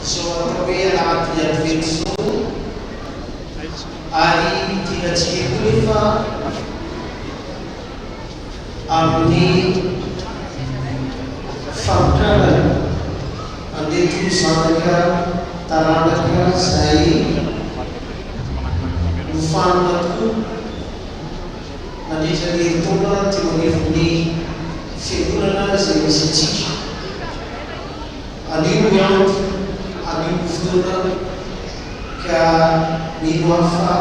soatawea atiadvenso ari tiatsikekoefa amin'ny fampianana andeto zanaka taranaka zay nofanana tokoa mandritra ny herintaona teo anivon'ny fiangonana zay misy atsika anio andro anio fotoana ka mino hafa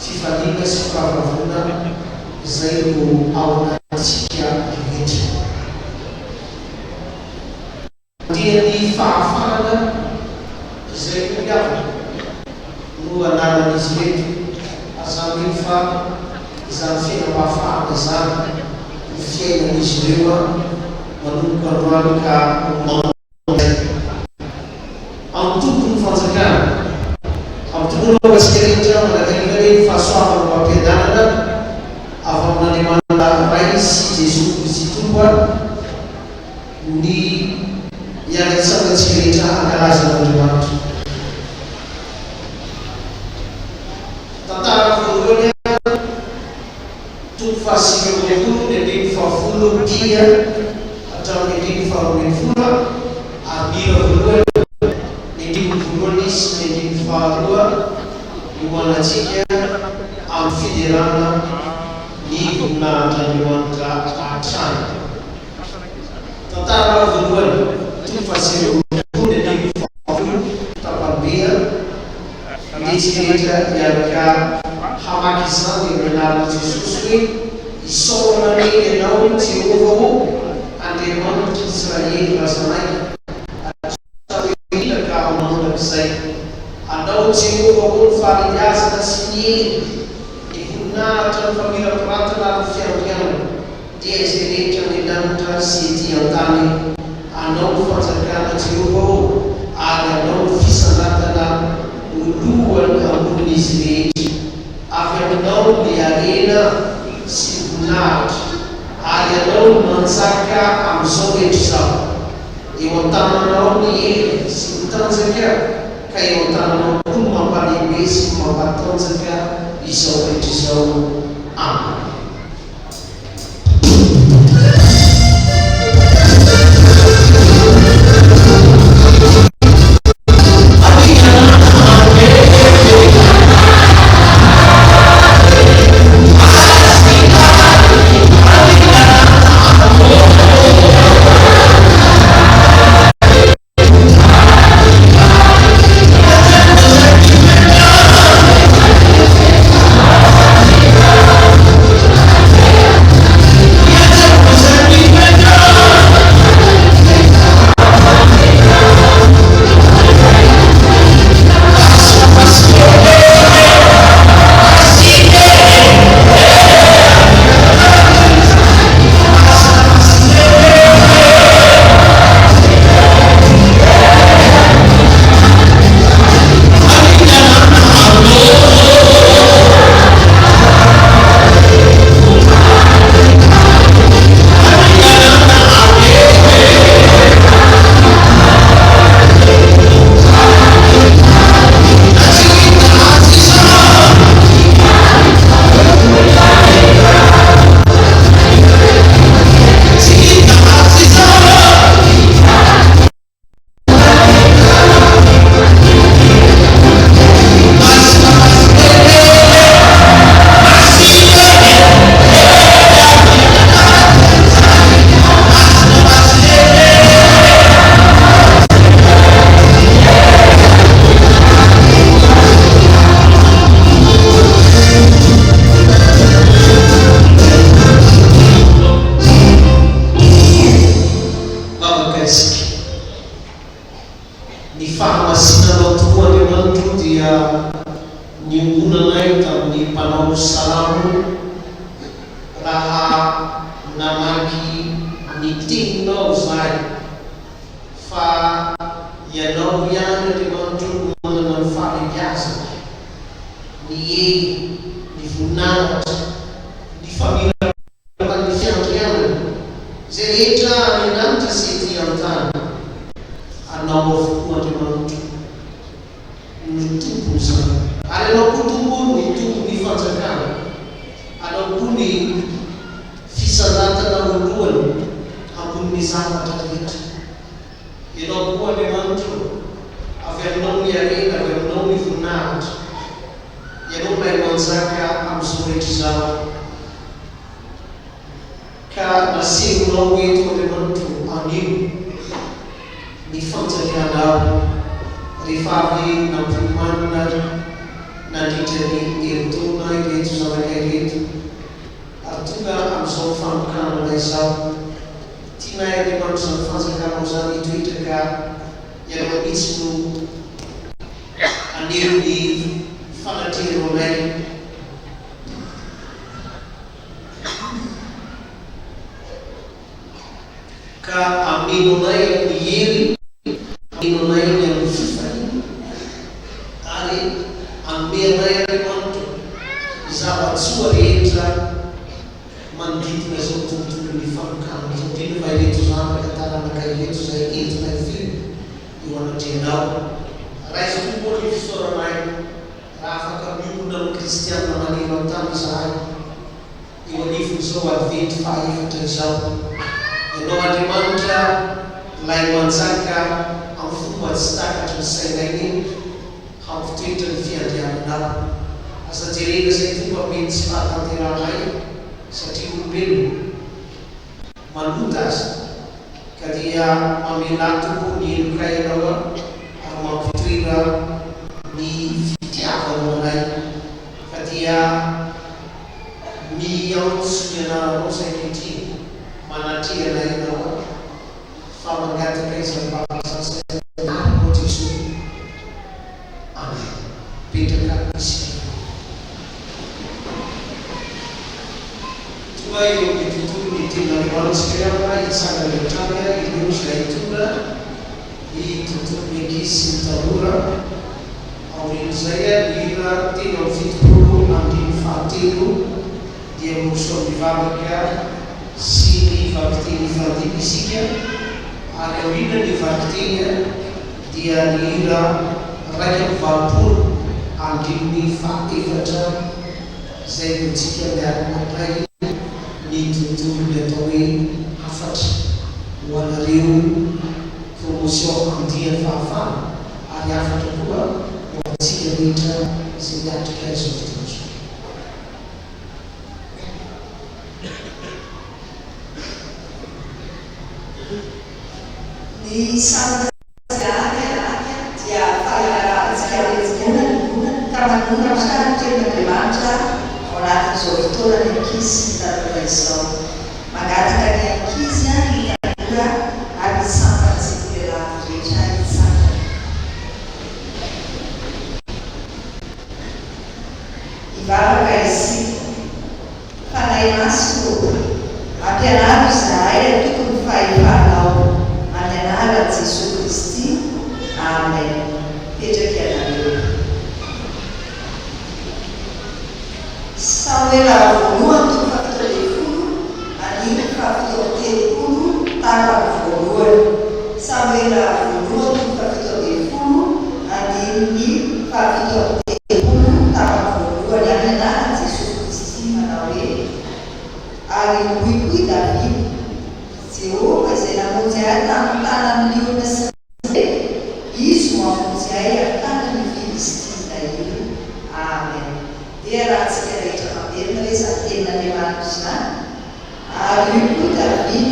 fifaliana sy fahavavona zay no ao anatsika rehetra dia ny fahafahana zay no miavana no anaran'izy reto azany fa izany fiainam-pahafahana zany ny fiainan'izy ireo manomboka androany ka amin'ny tompony fanjakana amin'ny tompony agasika rehetra manakaiky fahasoavana mampiadanana avy amin'Andriamanitra ray sy Jesosy Kristy tompo ny iaratsanatsika rehetra ankalazan'Andriamanitra. Tantara voalohany toko fahasivy ambin'ny folo ny andimy fahafolo dia hatramin'ny andimy faharoa folo ary mira voalohany ny andimy voalohany sy ny andimy faharoa no anatsika amin'ny fiderana ny voninahitran'Andriamanitra hatrany. Tantara voalohany toko fahasivy ambin'ny folo ny andimy fahafolo tapabea nitsika rehetra miaraka hamaky izany amin'ny anaran'i Jesosy hoe isaorana ny ianao Jehova o Andriamanitra Israely razanay ina ka manondrak'izay anao Jehova o ny fahalebiazana sy ny hery ny voninahitra ny famirapiratana ary fiangianana dia izay rehetra ny lanitra sy ety an-tany anao fanjakana Jehova o ary anao fisanatana lohany ambon'izy rehetra avy aminao ny arena sy voninahitra ary anao manjaka amin'izao rehetra izao eo an-tananao ny hery sy ny tanjaka ka eo an-tananao koa ny mampalehibe sy mampatanjaka izao rehetra izao aminy. Rehetra ny lanitra sy ety an-tany anao avokoa Andriamanitra ny tompony zany. Ary anao koa tompo ny tompony fanjakana, anao koa ny fisaratana voalohany ambonin'ny zavatra rehetra. Ianao koa Andriamanitra avy aminao ny arena, avy aminao ny voninahitra. Ianao mahay manjaka amin'izao rehetra izao. Ka nasehonao eto Andriamanitra anio ny fanjakanao rehefa avy nampimanina nandritra ny herintaona ireto zanaka ireto, ary tonga amin'izao fanokana izao. Tianay Andriamanitra izany fanjakanao zany hitoetra ka ianao mihitsy no aneo ny fanateranay. Ka amenonay amin'ny hery, amenonay amin'ny fifahiny, ary amenay Andriamanitra zava-tsoa rehetra manodidina izao tontolo ny fanokana izao. Indrindra fa ireto zanaka taranaka ireto izay entinay filo eo anatrehanao. Raha izy tokoa ny fisaoranay, raha afaka miomona amin'ny kristianina maneno an-tany izahay eo anivon'izao adventy fahaefatra izao. Ianao Andriamanitra lay manjaka amin'ny fomba tsy takatra ny sainay iny, hampitoetra ny fiandriananao. Asa jerena izay fomba mety tsy fahatanteranay, satria olombelona manota azy, ka dia mamela tokoa ny elokay ianao ary mampitoera ny fitiavanao anay, ka dia miaoso ny anaranao izay kehitriny manatrehana ianao fa mangataka izay mpampiasasay anao Jesosy. Amen. Petraka isika. Tonga eo amin'ny tontolo ny tenin'Andriamanitra hitsangana hatrany ireo izay tonga ny tontolon'ny ankizy sy ny tanora. Aorian'izay ny hira telo amin'ny fitopolo andimy fahatelo dia moso mivavaka sy ny vakiteny fandimy isika, ary aoriana ny vakiteny dia ny hira raika amby valopolo andimy fahaefatra izay notsika miaraka ny tontolo ny atao hoe hafatra ho anareo promotion andiany fahafana, ary hafatra koa ho antsika rehetra izay miatrika izao fotoana izao. Di sana dia para sekali karena sekarang kita dibaca oleh Zohor dan Kis dan Besok. Maka dari Kisnya kita juga habis sampai setelah gereja sana. Ibarat kaisi pada masuk ada harus saya itu faifadau. Adenara Jesu Kristi. Amen. Peter Kianayo. Sawela voalohany to fahafitorefolo, aniny fahafitortelopolo, tara voalohany. Sawela voalohany to fahafitorefolo, aniny fahafitortelopolo, tara voalohany. Adenara Jesu Kristi manao hoe ary hoikoy David Jehovah izay namonjy ahy tamin'ny tanan'ny liona sy izy no hamonjy ahy amin'ny tanan'ny Filistina io. Amen. Dia raha antsika rehetra mamerina hoe izany tenin'Andriamanitra izany. Ary io koa David,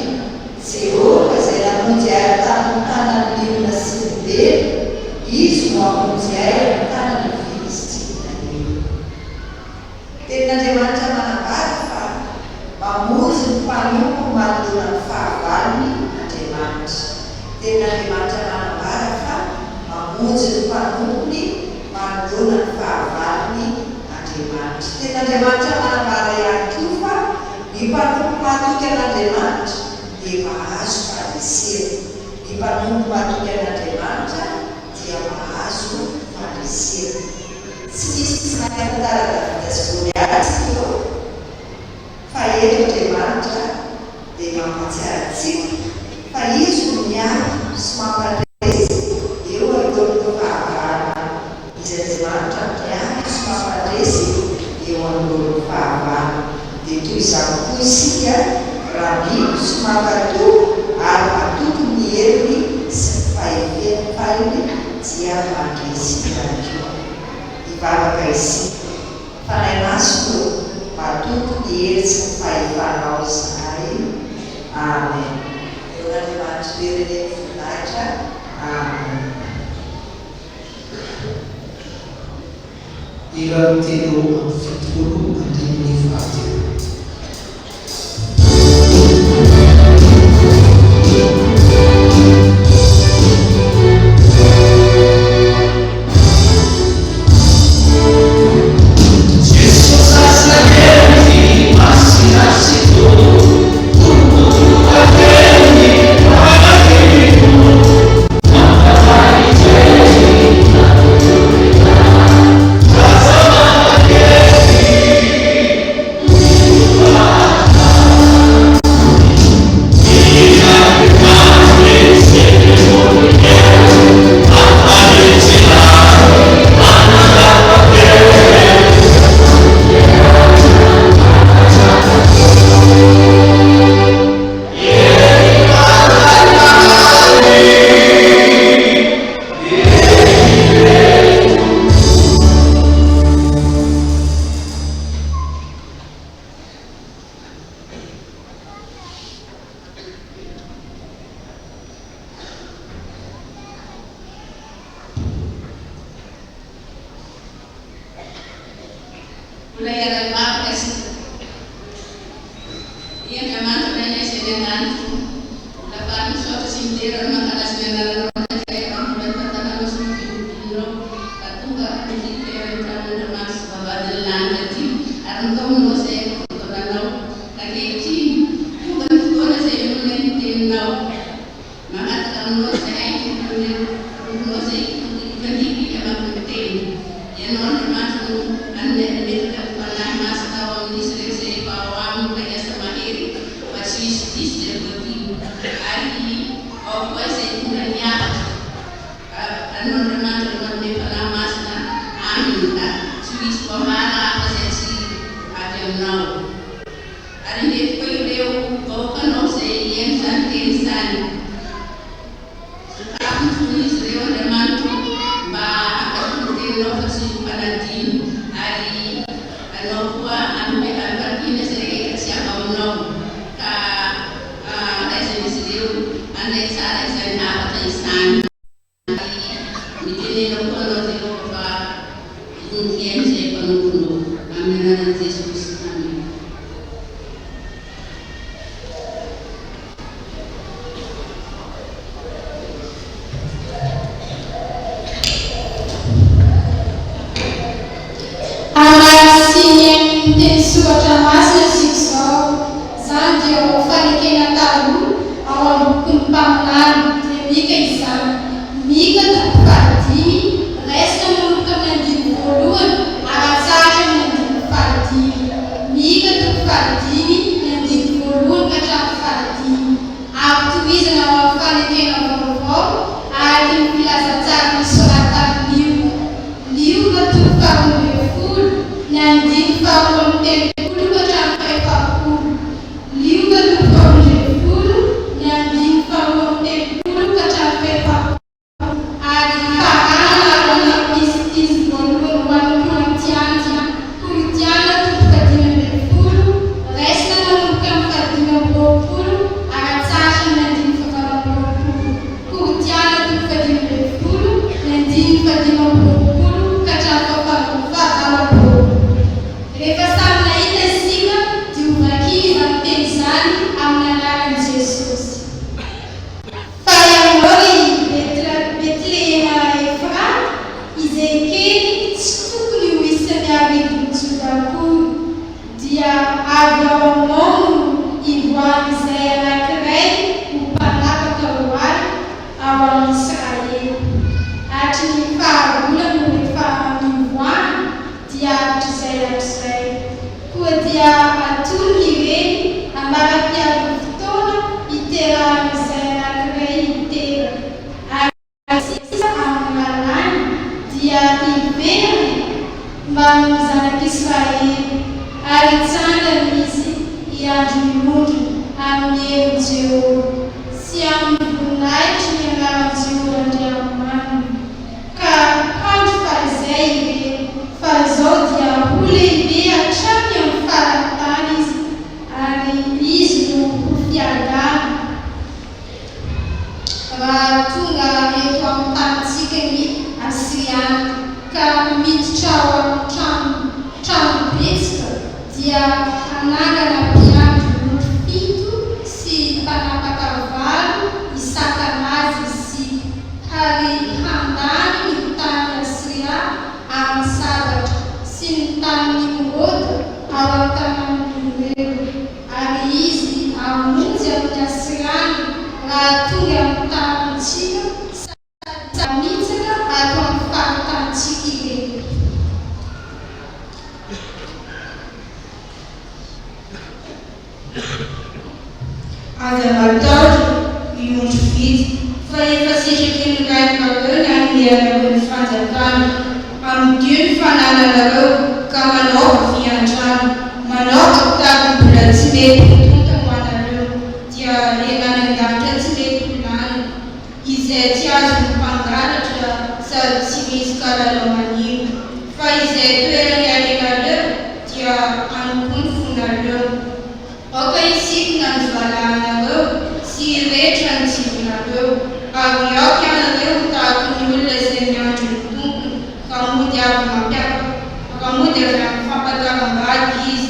Jehovah izay namonjy ahy tamin'ny tanan'ny liona sy ny bely, izy no hamonjy ahy amin'ny tanan'ny Filistina io. Tenin'Andriamanitra manambara fa mamonjy ny mpanompo manoloana ny fahavalony Andriamanitra. Tenin'Andriamanitra manambara fa mamonjy ny mpanompony manoloana ny fahavalony Andriamanitra. Tenin'Andriamanitra manambara ihany koa fa ny mpanompo matoky an'Andriamanitra dia mahazo fandresena. Ny mpanompo matoky an'Andriamanitra dia mahazo fandresena. Tsy misy sanatara Davida sy Goliaty io. Fa eto Andriamanitra dia mampatsiaro antsika fa izy no miaro sy mampandresy eo toy izany koa isika raha biby somakatò ary matoky ny heriny sy ny fahefen'ny dia mandresika keo ivavaka isika fanainaso matoky ny hery sy ny fahefanao izany. Amen. Eo Andriamanitra veriny voninahitra. Amen. Ira telo amby fitopolo andrimin'ny faty. Mba ny zanak'Israely ary tsangany izy andro milondro amin'ny herin'i Jehovah sy amin'ny voninahitry ny anaran'i Jehovah Andriamanina. Ka andro farizay ireny fa izao dia ho lehibe hatrany amin'ny faran-tany izy ary izy no ho fiadana. Raha tonga eto amin'ny tanintsika ny Asiriana ka miditra ao amin'ny trano betsaka dia anangana mpiandry fito sy mpanapaka valo isan-kanazy sy ary handany ny tany Asiria amin'ny sabatra sy ny tany Nimroda ao an-tanan'ireo ary izy hamonjy amin'ny Asiriana raha tonga amin'ny tanintsika sady mitsaka ato amin'ny farantanintsika ireny. Aza matahotra miondro vitsy fa efa sitraky ny raikareo ny ameanareo ny fanjakana amin'dio ny fanananareo ka manaoka fiantrano manaoka taky mbola tsy mety tonta ho anareo dia renany an-davitra tsy mety holany izay tsy azo ny mpangalatra sady tsy misy kalalao manimo fa izay toerany arenareo dia anoko ny fonareo. Oka isikina ny valahanareo sy rehetra ny tsivonareo ary aoka ianareo tahaka ny olona izay miandro ny tompony ka mody avy mampiavaka ka mody avy amin'ny fampataram-bady izy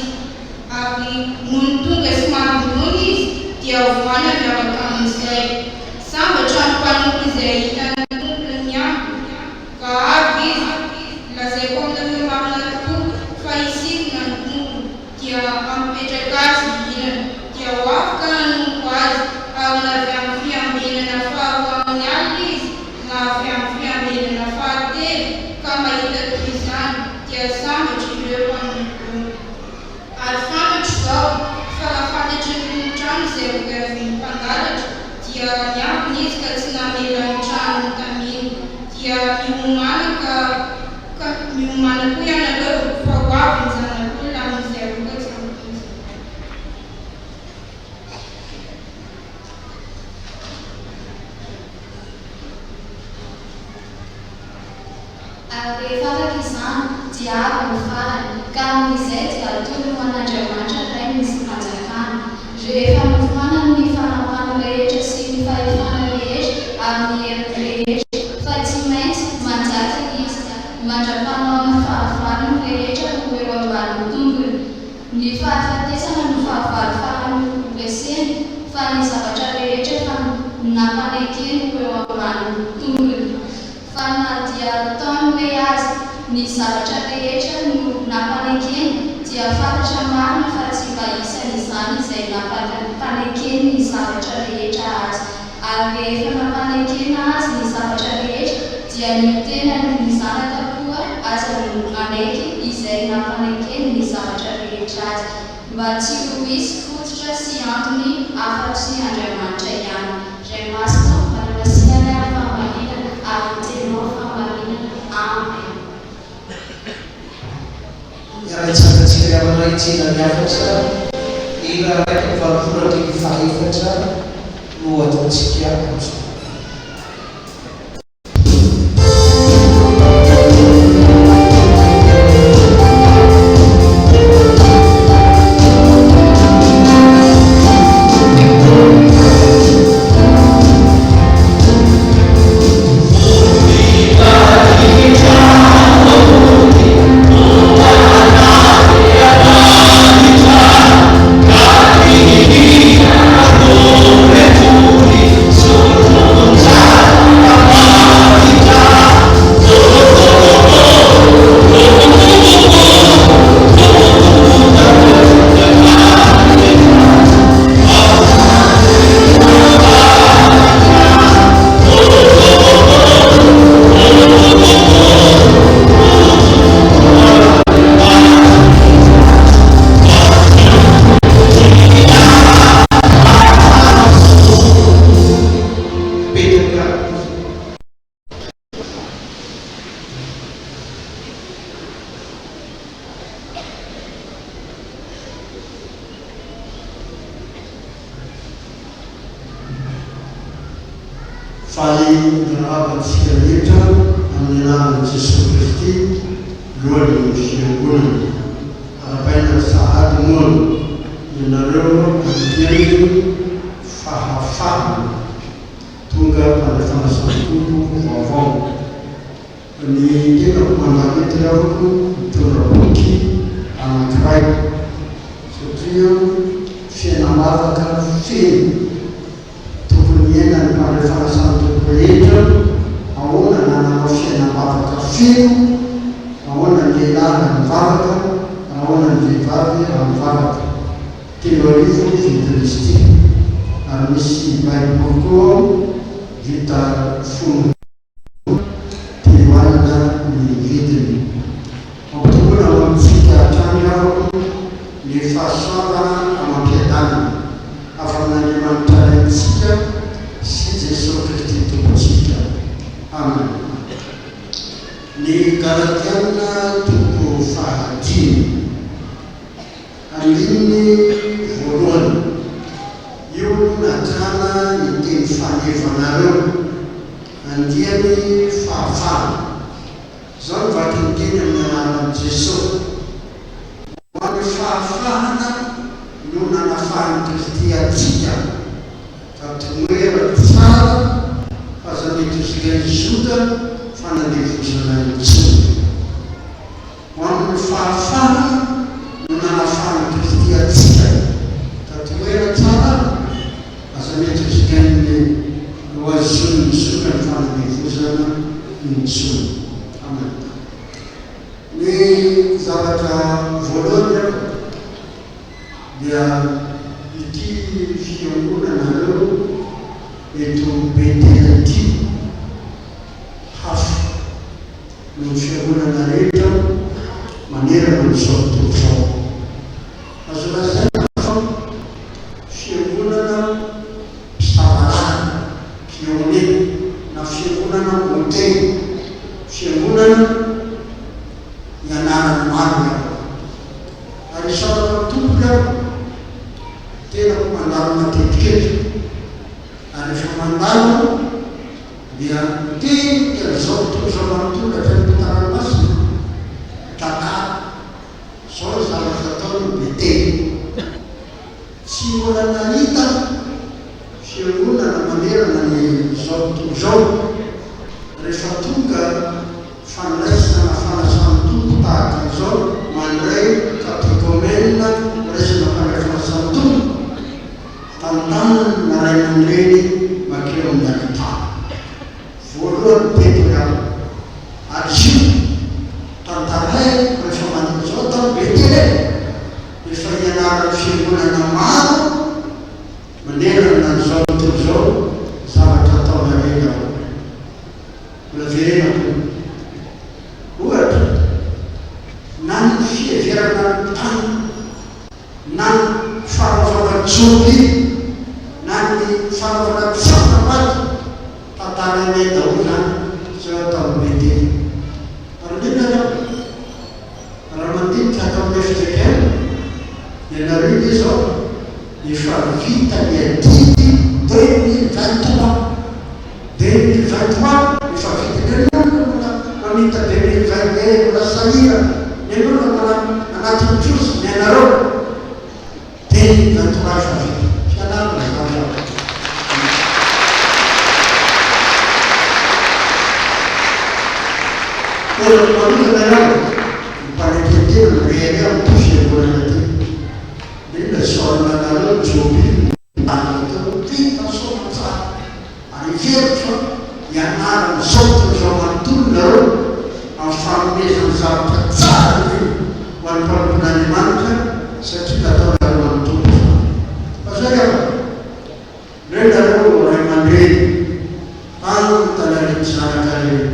ary noho ny tonga sy mampidony izy dia voana miavaka amin'izay sambatra ny mpanompo izay hitany tompony miambina ka avy izy lazaiko aminareo marina tokoa fa isikina ny tompony dia ampetraka azy dia ho afaka nanompo azy ary navy amin'ny fiambenana faharoa amin'ny alina izy na avy amin'ny fiambenana fahatelo ka mahita toy izany dia sambatra ireo mpanompo ary fantatro izao fa raha fantatry ny trano izay hogavin'ny mpangalatra dia miambina izy ka tsy namela ny trano ny taminy dia miomana ka miomana koa ianareo fa ho avy ny zanak'olona amin'izay rokatsy amin'izy. Ary rehefa afaka izany dia avy ny farany ka amin'izay dia tony ho an'Andriamanitra iray misy fanjakana. Rehefa nofana ny fanapana rehetra sy ny fahefana rehetra amin'ny herin'ny rehetra fa tsy maintsy manjaka izy mandra-panao ny fahavalony rehetra ho eo ambanin'ny tongony. Ny fahafatesana no fahavalo farany reseny fa ny zavatra rehetra fa napanekeny ho eo ambanin'ny tongony. Fa na dia ataony hoe azy ny zavatra rehetra no napanekeny dia fantatra marina fa tsy mba isany izany izay napanekeny ny zavatra rehetra azy ary rehefa napanekena azy ny zavatra rehetra dia ny tenany ny zanaka koa aza no maneky izay napanekeny ny zavatra rehetra azy mba tsy ho misy fototra sy antony afa-tsy Andriamanitra ihany. Ray masina manamasiana famalinana ary tenao famalinana. Amen. Iarantsakatsika ramana itsena miafatra ina raiky mivalopolo andreny faefatra no ataontsika amin'izao. Solo Faly naravantsika rehetra amin'ny anaran'i Jesosy Kristy lohan'ny fiangonana arapaina sahady moana ianareo amin'ny fahafahana tonga manafana santompo vaovao. Ny tena mandamety avako mitondra boky anankiray satria fiainam-bavaka feno tokony iainany manafana santompo rehetra. Ahoana nanao fiainam-bavaka feno, ahoana ny lehilahy mivavaka, ahoana ny vehivavy mivavaka. Telo arivo vidiristika ary misy baiboly koa vita fomba telo alina ny vidiny. Tokony ao amintsika hatrany avako ny fahasoavana amam-piadanana avy amin'Andriamanitra antsika sy Jesosy Kristy tompontsika. Amen. Ny Galatiana toko fahadimy andininy voalohany. Io natrana ny teny fanevanareo andiany fahafahana. Zao vaky ny teny amin'ny anaran'i Jesosy. Ho an'ny fahafahana no nanafahany Kristy atsika ka tomoera tsara fazametsika izoda fanandevozana intsony. Ho amin'ny fahafahana no nanafahany Kristy atsika ka tomoera tsara fazametsika loazony izoda fanandevozana intsony. Amen. Ny zavatra voalohany dia ity fiangonanareo eto Betela ity hafa no fiangonana rehetra manerana amin'izao tontolo izao. Azo lazaina fa fiangonana mpisavarana, pionera na fiangonana hotely, fiangonana ianarana maro ary isaraka tomboka tena mandalo matetikety ary efa mandalo dia tenika zao tokoa zao manontolatra ny taranamasina tantara zao zavatra ataony Betely. Tsy mbola nahita fiangonana manerana ny zao tontolo zao rehefa tonga fandraisana na fanasana tompo tahaka izao mandray katekomenina raisina fandraisana santompo tantanany naray aman'ireny makeo amin'ny akitana. Voalohany Petro ary io tantaray rehefa mandeha zao tao Betely rehefa ianarana fiangonana maro manerana zao tontolo zao zavatra atao nareny ao laverena ohatra na ny fiheverana tany na ny fanaovana joby na ny fanaovana tsapamaty tantaranay daholo zany zao atao Betely. Ary nena raha mandinika atao amin'ny fizakaina ianareo izy zao efa vita ny adidy 2023 efa vita mamita 2021 mbola sahira ny anona anatin'ny trosy ny anareo 2023 efa vita fianarana zany. Ora manokana ihany mpanetentena rehery ao ty fiangonana ty dia saorana anareo joby anatao vita soma tsara ary veritra ianarana zao tontolo zao manontolo nareo amin'ny fanomezana zavatra tsara reny ho an'ny mpampon'Andriamanitra satria natao nareo manontolo zao. Fa zay aho reo nareo ray aman-dreny any tanareny zanak'areny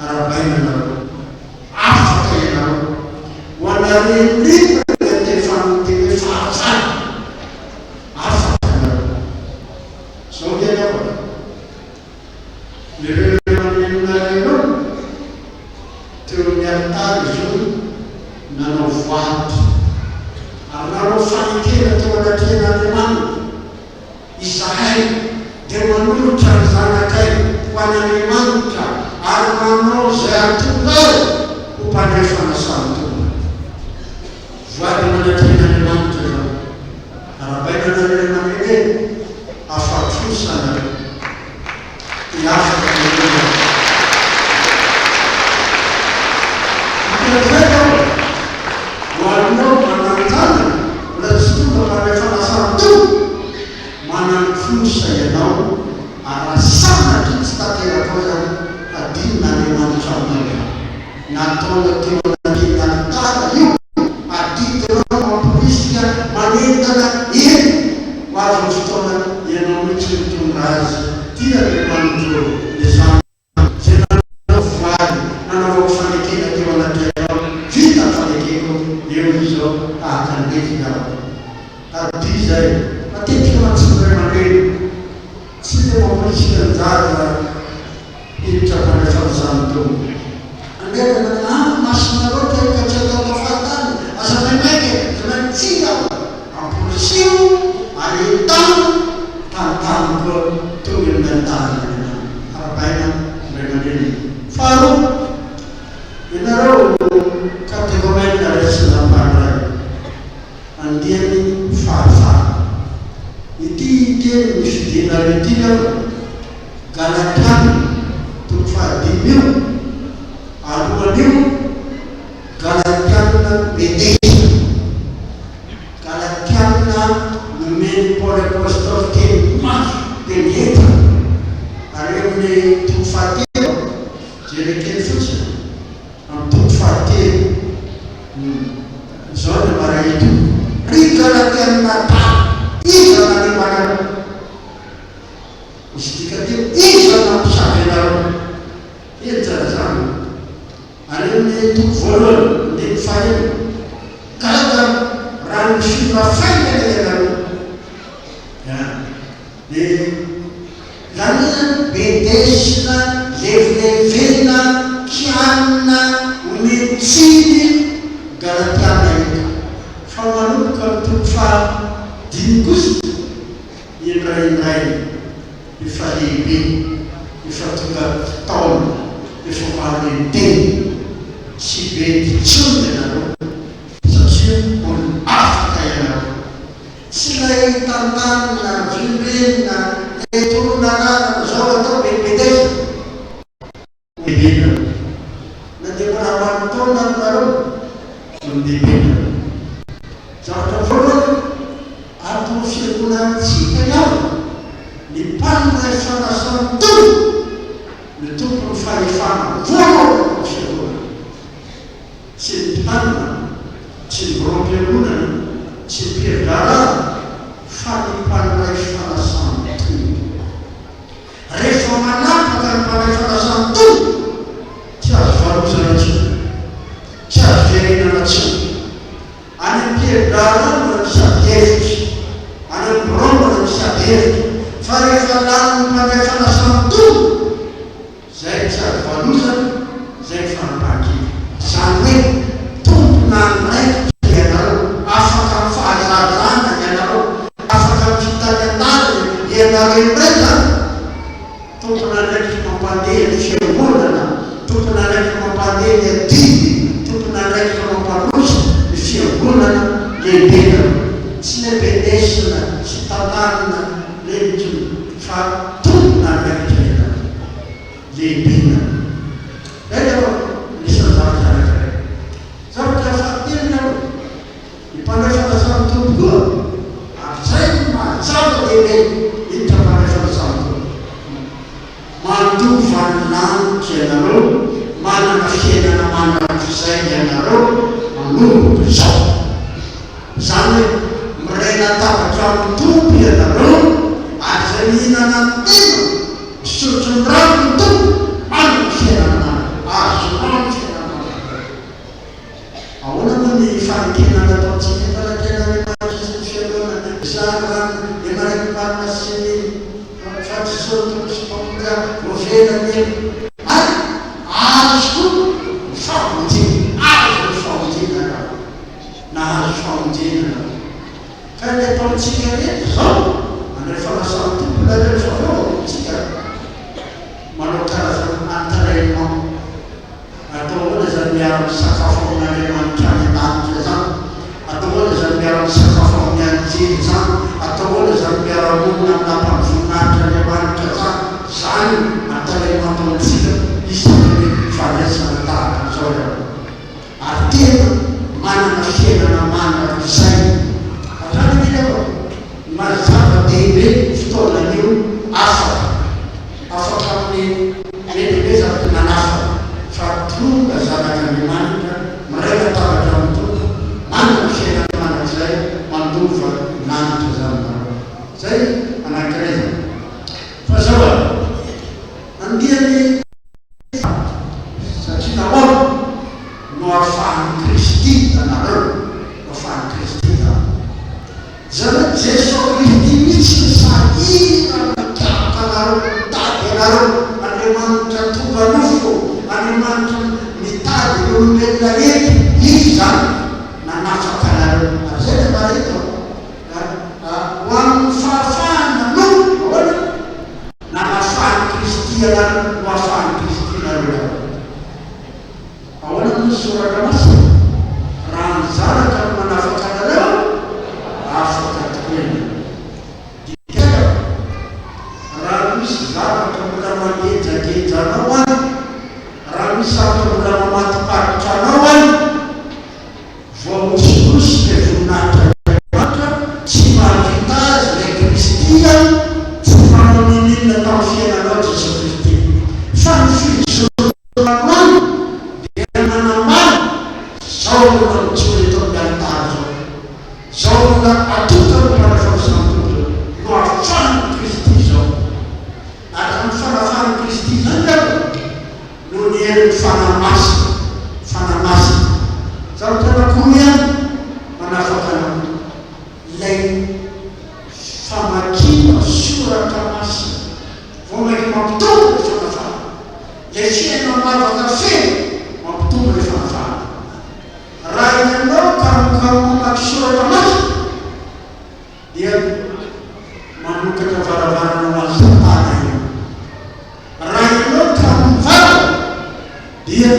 arabaina nareo afaka ianareo ho anareny libra teny fanonteny fahatsara afaka nareo zao tena aho ireo manenonareo teo amin'ny alitary zao nanao voaty ary nareo fanekena teo anatin'Andriamanitra izahay dia manolotra ny zanakay ho an'Andriamanitra ary manao izay atongao ho mpandrefana samy-tona. Voady manatrehan'Andriamanitra zao arabainanareo manene afa-trosana afaka hoalinao manantanana la tsy tonga mpandrefana samy-tona manano fosa ianao arasanatra tsy tateraka zany adinina Andriamanitra aminao nataona teo anatara io adidinao mamporisika manentana eny ho avy fotoana ianao mihitsy mitonga azy tia Andriamanitra le zany zay nanao voary nanao fanekena teo anatinao vita fanekeko eo izao tahaka ndefinao ady zay matetika matsinray mandreny tsy le mamporisika njara hiditra mpandrefana samy-tona andrena masinareo teka tsy atao tafatany asa maimaika zamaitsika amporisio ary entano tantany koa tonga amin'ny arabaina ndray mandreny. Faharoa ianareo kategorina resy lambaray andiany farafara ity teny mifidina retiny ao Galatiana toko fahadimy io alohan'io Galatiana bedesa Galatiana nomeny Paul apôstôly teny maso teny heta ary amin'ny toko fahatelo jerekely fotsiny amin'ny toko fahatelo zao ny marahito ry Galatiana ta iza nanimbanareo misy dikatio iza nampisavy anareo eny tsara zany ary amin'ny toko voalohany ndeny fahelo gaga raha mifimafaina ianareo de lanina bedesina levilevena kianina ometsiny Galatiana eka fa manomboka amin'ny toko fahadimy kosa indraindray efa lehibe efa tonga taona efa mahalenteny tsy be titsony ianareo satria olo afaka ianareo tsy lay tantanina vilbenina le toronanana zao atao bebedesa bebena na dia mbola manontona aminareo nodebena zavatra voalohany ato fiangonantsika ihany ny mpanina fanasam-tona ny tompony fahefana voalohany fiangonana tsy ny mpanina tsy ny borom-piangonana tsy ny mpiry-garana fa ny mpanina fanasam-tona rehefa manapaka ny mpanina fanasam-tona tsy azo varozana tsony tsy azo verenana tsony any amin'ny mpiry-garana na misady hevitra any amin'ny boromba na misady hevitra fa rehefa lany ny mpanina fanasam-tona zay tsy azo valozana zay fanapahan-kevitra zany hoe tompona ndraikitra ianareo afaka mifahazazana ianareo afaka mifitanyantany ianareo indray zany tompona ndraikitra mampandeha ny fiangonana tompona ndraikitra mampandeha ny adidy tompona ndraikitra mampanosa ny fiangonana lehibena tsy lebedesina tsy tantanina lehitsony fa tompona ndraikitra ianareo lehibena eo nisy zavatra anankiray zavatra fahatelina alo ny mpanday fanasam-tona koa ary zay mazava lehibe hiditra mpanday fanasam-tona mandova ny lanitra ianareo manana fiainana manak'izay ianareo manomboka zao zany hoe miray natabatra amin'ny tompo ianareo ary zay mihinana ny tena misotro ny rano ny tompo manana fiainana azo rano fiainana ahoana moa ny fanekenana ataontsika farakena ny fiangonana zarano le maraiky marina sy ny fatrisoto sy mpamora voavenany ary azo famonjena azo famonjena na azo famonjena ka ny ataontsika rehetra zao rehefa lasa tompona rehefa avao tsika manao karazana entraînement atao oana zany miaro sakafo amin'Andriamanitra any an-danitra zany, atao oana zany miaro sakafo amin'ny anjely zany, atao oana zany miaro amona amin'ny ampamvoninahitra Andriamanitra zany entraînement ataontsika isan'ny fanesana tahaka an'izao reo. Ary tena manana fiainana manana izay zany mila mazava-dehibe fotoanan'io afaka amin'ny lehibe nanafa fa tonga zanak'Andriamanitra miraika tabatra amin'ny tompo manana fiainana manana izay mandova lanitra zany mareo zay anankiray zany. Fa zao andiany satria nahoana no ahafahan'ny Kristy anareo, no ahafahan'ny Kristy zany zany Jesosy Kristy mihitsy sahirana mikiaka anareo, mitady anareo, Andriamanitra tonga nofo, Andriamanitra mitady olombelona eky, izy zany nanafaka anareo. Ary zay le marito ho amin'ny fahafahana no ahoana nanafahan'ny Kristy anareo, no ahafahan'ny Kristy nareo. Ahoana no soratra masina raha ny zanaka no manafaka anareo afaka tokoena. Dikaka raha misy zavatra mbola mangejagejanao any, raha misy zavatra mbola mamatoparitra anao any, vao mosomosy le voninahitra Andriamanitra tsy mahavita azy le Kristy tsy manao ninona tao fiainanao Jesosy Kristy. Fa ny fijoroanao any dia manambara zao no nanotsory eto amin'ny alitara zao no atota no manafaosan'olo no ahafahan'ny Kristy zao. Ary amin'ny fanafahan'ny Kristy zany no ny hery fanamasina zao tena komiany manafaka ilay famakiana soratra masina vao maiky mampitombo le fanafana, le fiaina mavaka feno mampitombo le fanafana. Raha inanao karokaro mamaky soratra masina dia manokatra varavarana hoazy satana io. Raha inanao karovara dia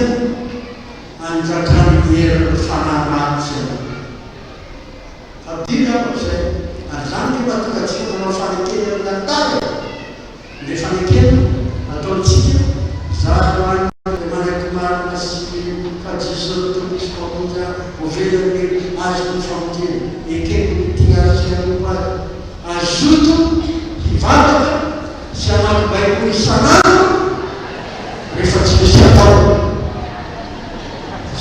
anjakany hery fanaratsy. Abdika zay ary zany ny mahatonga tsika manao fanekena amin'ny altara. Le fanekena ataontsika zany manaiky marina sy fadisana tomisy mamonja ovelany azo ny famotena ekeko ty azy anomary azoto hivavaka sy anaky baiboly isanandro rehefa tsy misy atao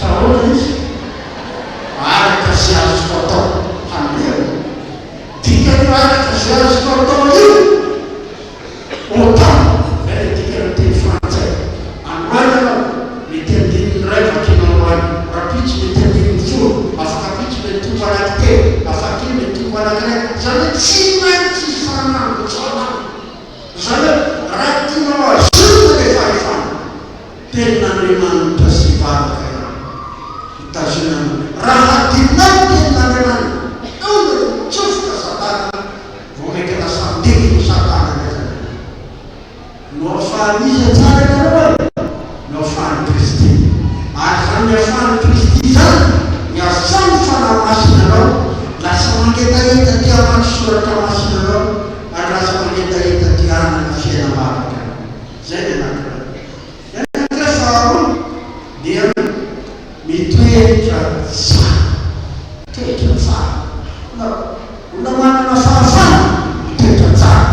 sahoana izy araka sy azoko atao handea dikany araka sy azoko atao io autant zay dikany teny frantsay androany anao mety andininy ray vakinao any rapitsy mety andininy folo afaka pitsy mety tombo anaky telo afaka iny mety tombo anaky ray zany tsy maintsy fanambo tsana zany raha tinao azoto le fahefana tenan'Andriamanitra sy vavaka itazonana raha dinao tenan'Andriamanitra eo le tsofoka satana vao maiky lasa ndekiny satana zany no afahaniza tsara ianareo no afahan'ny Kristy. Ary zany ny afahan'ny Kristy zany miasany fanamasinanao lasa mangetaheta ty amaky soratra masinanao ary lasa mangetaheta ty anana fiaina mavaka. Zay le anankiray. Anankiray faharoa dia mitoetra tsara, toetra tsara. Olona manana fahafana mitoetra tsara,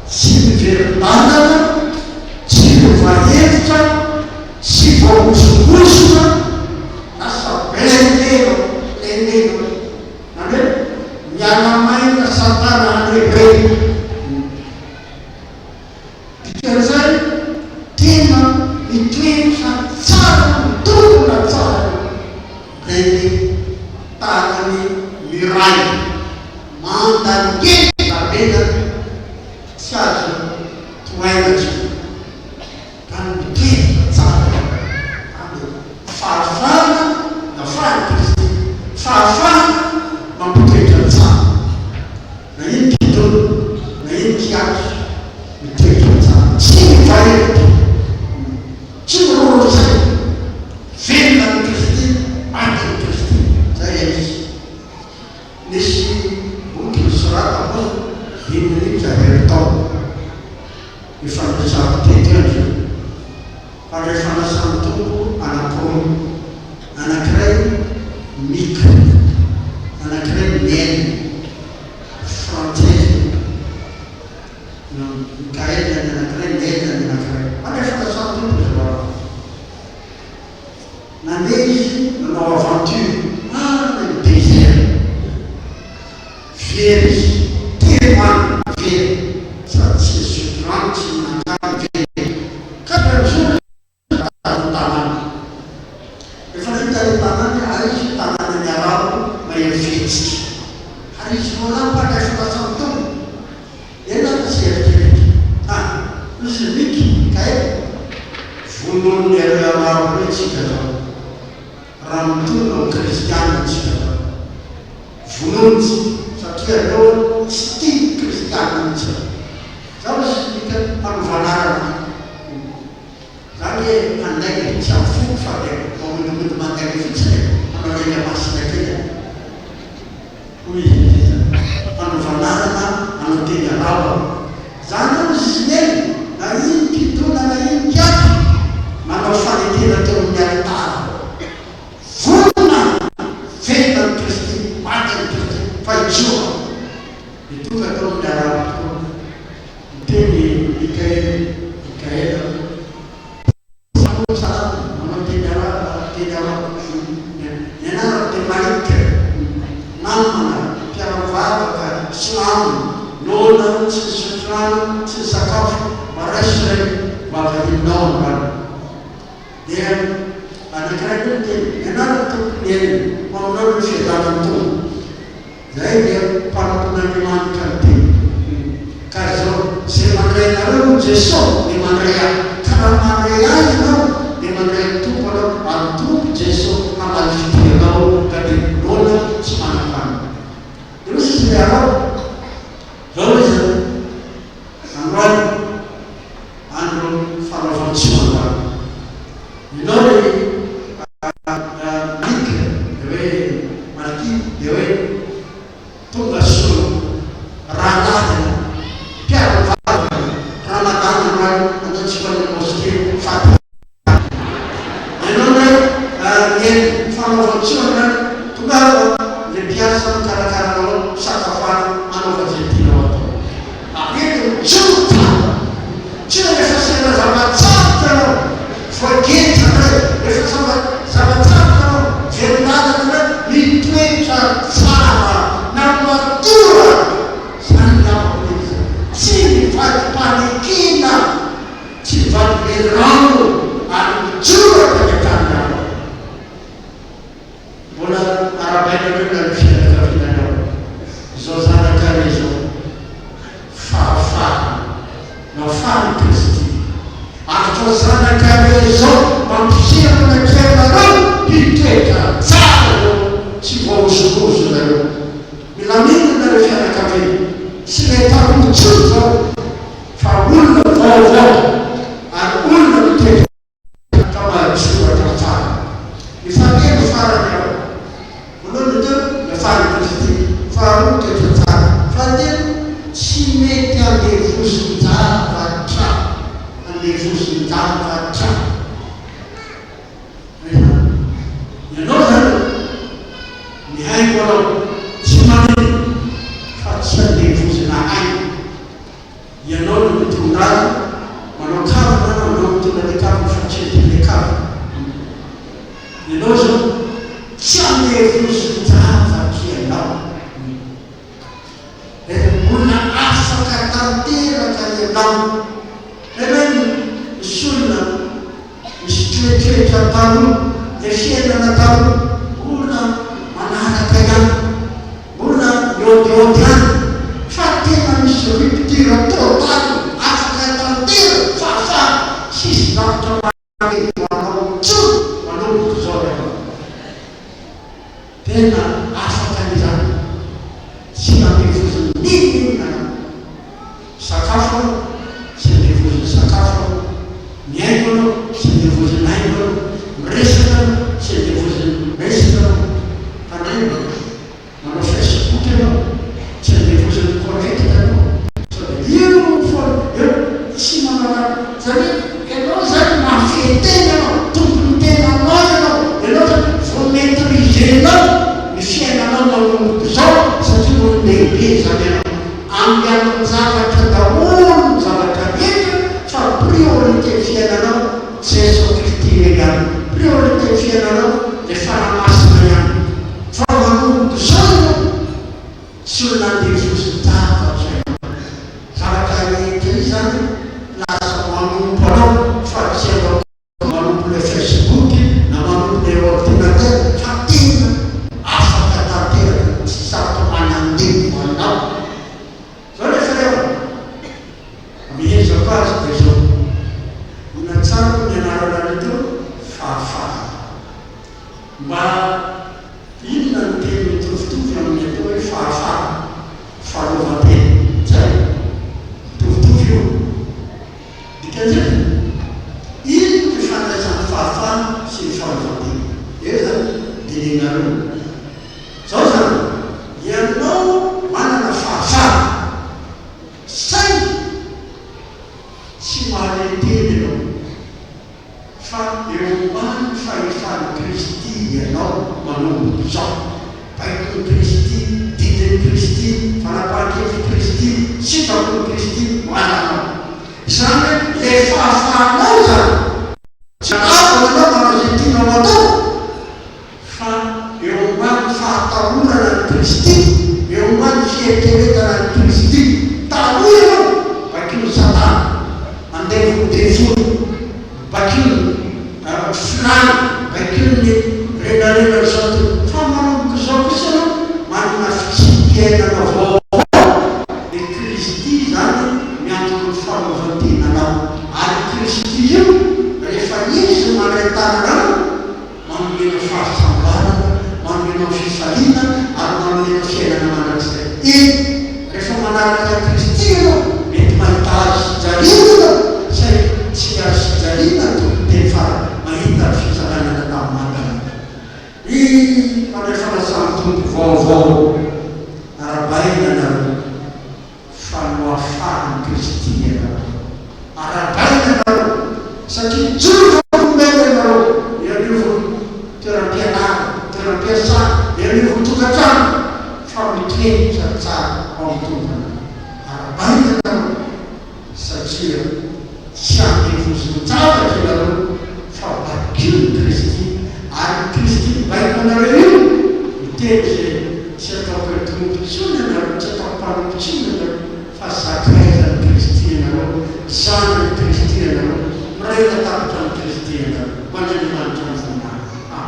tsy miverim-bandana, tsy mivahevitra, tsy voamosomosona, lasa belendeno nane mianamaina satana lehibe. Dikan'izay tena mitoetra tsara, mitondra tsara lay tahakany miray mandangena menany tsy azo toainatra kany mitoetra tsara fahafana nafahan'ny Kristy, fahafana mampitoetra tsara. Na iny kitolo nandeha izy nanao aventure any désert very izy tena very sady tsy sodrano tsy nanano very karazao tanàna efa nitany tanàna ary izy tanàna ny arabo mahevetsika ary izy voalampakafafasamtony enana sy eritreritra izy miky kay vonon'ny arabo hoe tsika zao raha mitona o kristiana tsika zao vononitsy satria reo tsy tia kristiana mitsy zao izy mika manovanarana zany hoe mandaika tsy amfoko fa le mamondomody mandaika fotsiny manarena masina kely hoy manovanarana anateny arabo zany ao izy neny na iny kitona na iny kiato manao fanetena teo amin'ny alitara vonona vena ny kristy maty ny kristy fa itsoa mitonga teo amin'ny arabo tokoa miteny ikaela manao teny arabo nianarako teny malika namana mpiaravavaka silamo lona tsy sotrano tsy sakafo marasy rey mavalinao rano dia anankiray koa teny nianarako tompony eny maminao ny fiadanany tono zay dia mpanompon'andriamanitra ny teny ka zao zay mandray nareo jesosy dia mandray ahy karaha mandray azy nao dia mandray ny tompo anao ary tompo jesosy hamaly fidianao ka dia lona tsy manafana dia misy izy le arao zao izy androany andro fanaovantsoana inao le mika dia hoe marki dia hoe tonga solo raha latiny mpiaravavaka ramadana androany ataontsika ny moské faty ianao hoe ny fanaovantsoana tonga le mpiasa mikarakaranao sakafana anaova zay tianao atao tsy rehefa sena zava-tsarotra anao voagetra re rehefa zava-tsarotra anao veronadana re mitoetra tsara na matora zany namako izy tsy mivaly panekina tsy mivaly le rano ary mitsoraka ny atanynao mbola arabaina rena ny fianakavinanao zao zanakare zao fahafaha nafaly kristy afatra zanakare zao mampiserana kelanao hitoetra tsara eo tsy voaozokozo nareo milaminana re fianakaviny sy le tarotsoro zao fa olona vaovao ary olona mitoetra ka mahasoratra tsara mifandena farany ao voalohany teo nafaly kristy faharoa toetra tsara fahatelo tsy mety andevozon-javatra andevozon-javatra ianao zany mihaiko anao tsy maneny fa tsy andevozona haiko ianao no mitondrano manao kavina anao mitondra le kavina fa tsy ety le kavina ianao zao tsy andevozon-javatra ianao olona afaka tanteraka ianao eleny misy olona misy toetoetra tao le fiainana tao olona manaraka ihany olona miodiody any fa tena misy rupture totale afaka tantera fafa sisy zavatra manao tsono manomboky zao ianao tena afaka izany tsy andevozony ninina sakafo tsy andevozony sakafo miaiko anao tsy andevozony aiko anao miresaka tsy andevozony resaka fanaino manao facebook anao tsy andevozony correcte anao io fona eo tsy manana zany ianao zany mafeteny anao tompony tena anao ianao ianao zany vo maîtrisenao mba inona ny teny mitovitovy amin'ny atao hoe fahalovantena zay mitovitovy io dikan'izay ino ny fandraisan'ny fahafahana sy ny fahalovantena eo zany dinenareo zao zany ianao manana fahafahana say tsy mahalenteny ianao fa eo ambany fahefany Kristy ianao manomboky zao baikony Kristy didiny Kristy fanapahan-kevy Kristy sitrapony Kristy mananao izany le fahafahanao zany tsy afananao manao zay tianao atao fa eo ambany fahatahorana ny Kristy eo ambany fieritreretana ny Kristy taloha ianao bakiny Satana andevony bakiny filany bakiny renarena zao fa manomboky zao kosa anao manana fitsimpiainana vaovao le Kristy zany miantoko ny fahalovantena ary Kristy io rehefa izy manaitananao manomena fahasambarana manomena fifaliana ary manomena fiainana manakizay rehefa manaraka Kristy anao mety mahita azy jaliana say tsy azy jaliana tokony fa mahita fisaranana tamin'andana rehefa lasamtompo vaovao arabaina nareo fanoafarany Kristy ianao arabaina nareo satria joro fanomena nareo ianiovo toeram-pianara toeram-piasana ianiovo tokantrano fa mitretra tsara ao mitombana arabaina nareo satria tsy ambevozotsavatra nareo fa bakiny Kristy ary Kristy baiko nareo io miteny zay tsy ataoko tombotsony nareo tsy ataoko mpanombotsony nareo fa zakraizany Kristy nareo zanany Kristy nareo mirena tapitra ny Kristy nareo mandrenimanitra ny voninahitra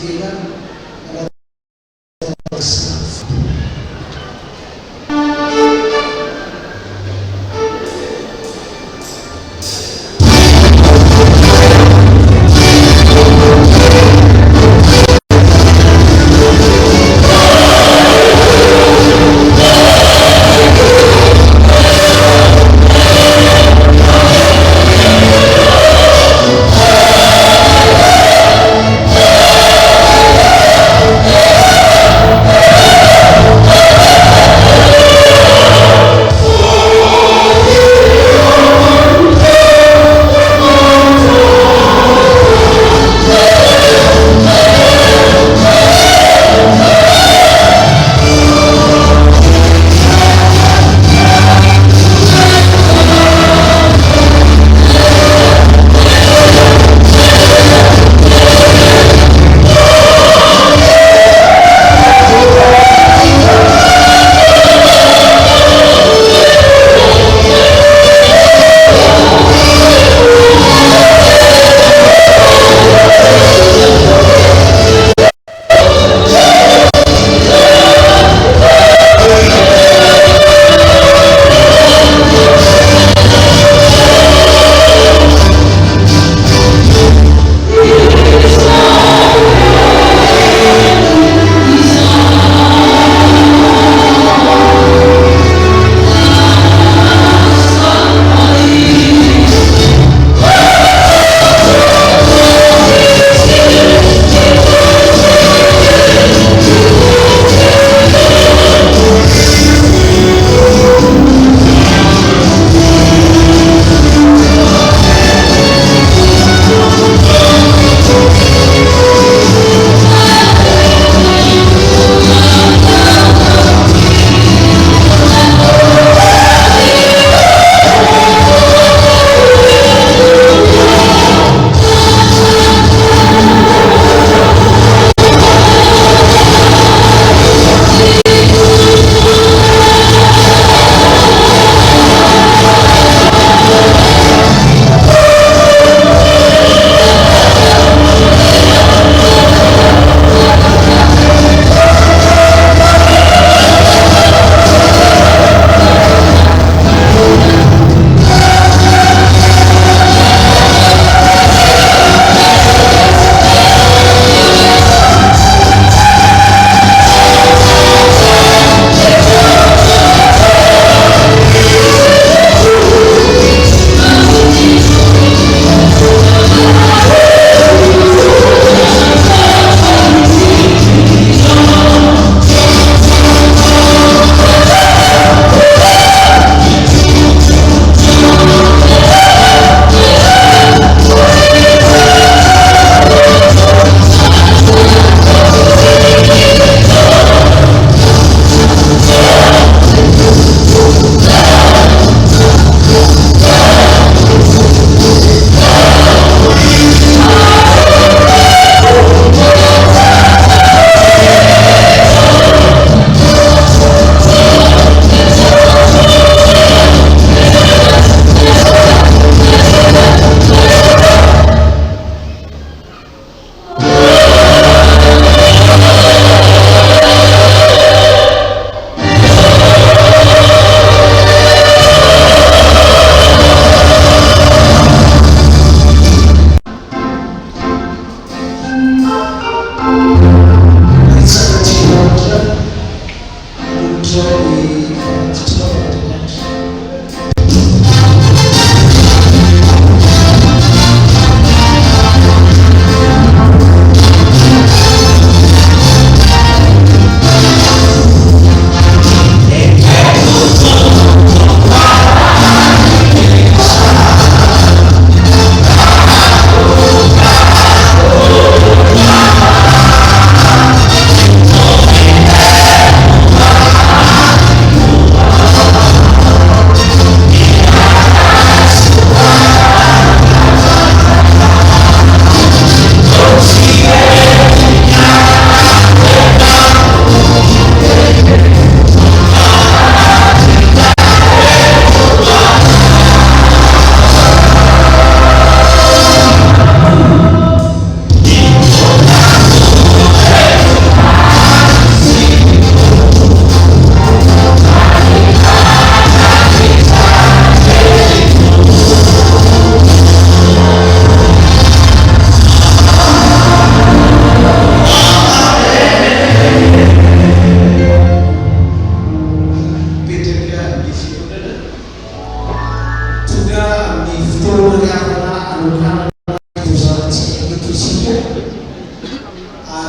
ivelany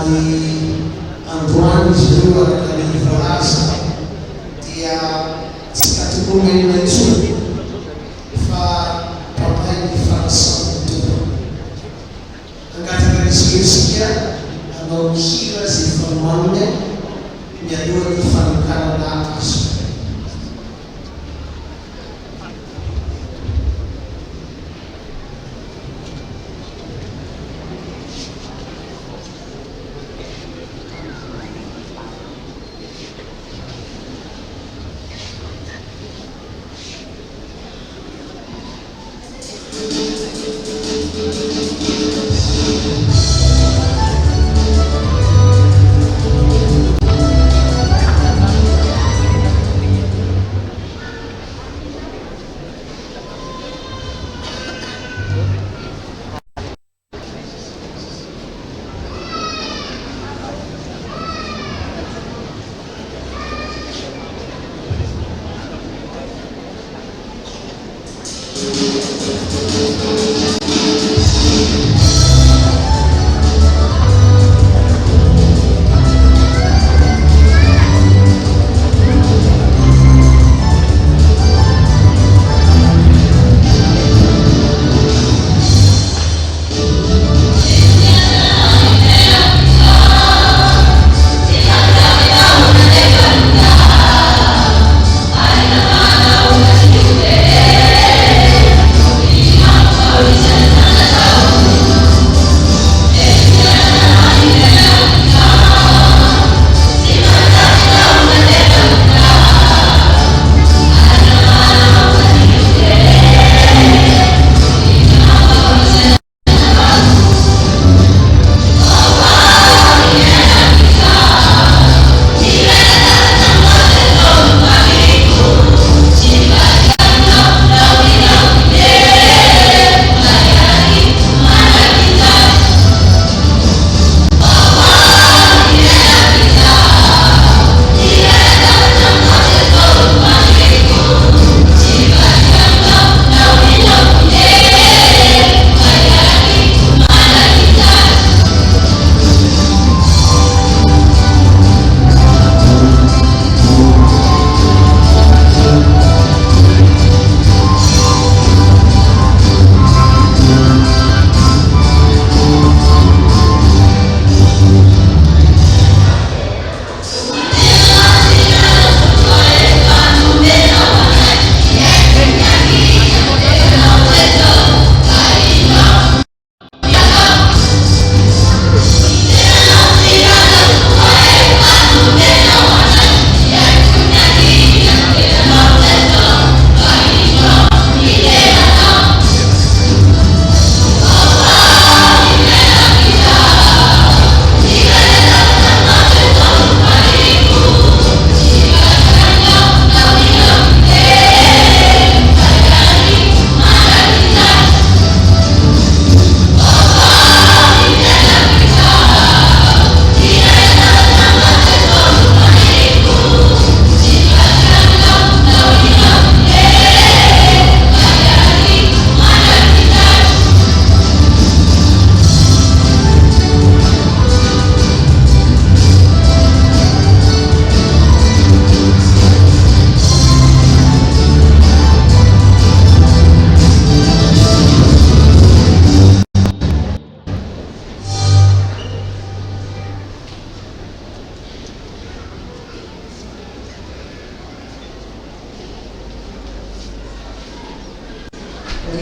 ary androany izy ireo araka ny varaza dia tsy kategomenina intsony fa papay ny fanasana tompo angataka risika anao hira zay famanone mialohan'ny fanakarana azo.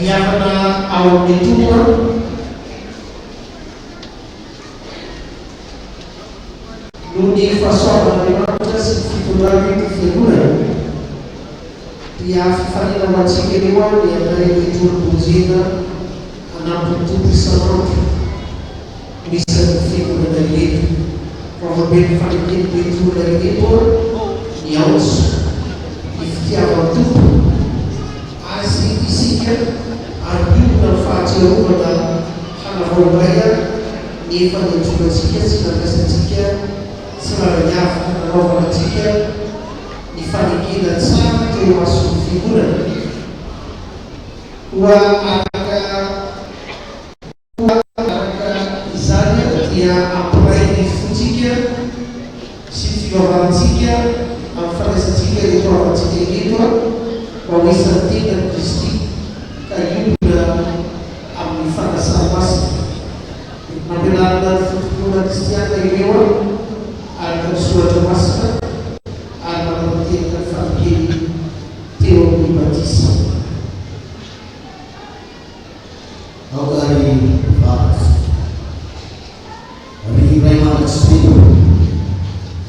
riavana ao amin'ny tompo noho ny fahasoavan'Andriamanitra sy ny fitondrany ny fiangonana dia fifanena mantsika eo ao ny andray ny tolom-bozena hanampy tompo isanandro misy ny fiangonana ireto fa mabe ny fanekeny betolona ireto ny aoso ny fitiavan'ny tompo azy isika ary biona ny fahatsiarovana hanavaombaya ny efa nentronantsika sy nangasantsika sy raraniavy nanaovanantsika ny fanekena tsara teo mason'ny fiangonana hoa araka izany dia ampiray ny tiga di provinsi itu, Provinsi dan Kristi, kayu dan amifan salmas, nabilan dan futuran Kristian dari Dewa, ada suatu masker, ada pentingkan famili teori batis. Dari Faras, dari Rema Espírito,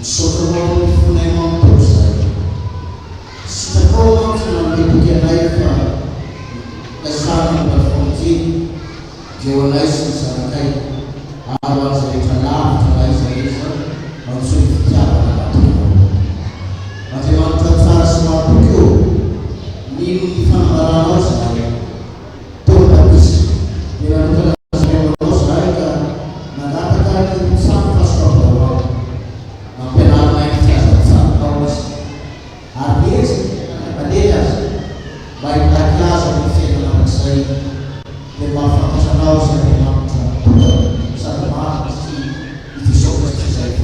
socorro funema prosai. Setelah kita membuat live, kesalahan berfungsi, jawablah sesakai awal dari tanah, tanah Israel, maksud cara macam Faras semua buku, ini bukan barang saya. Dengan terus mereka mengatakan sampai bahwa mempengaruhi mereka sampai habis pada baik kelas atau film saya bermanfaat sangat sama itu soal saya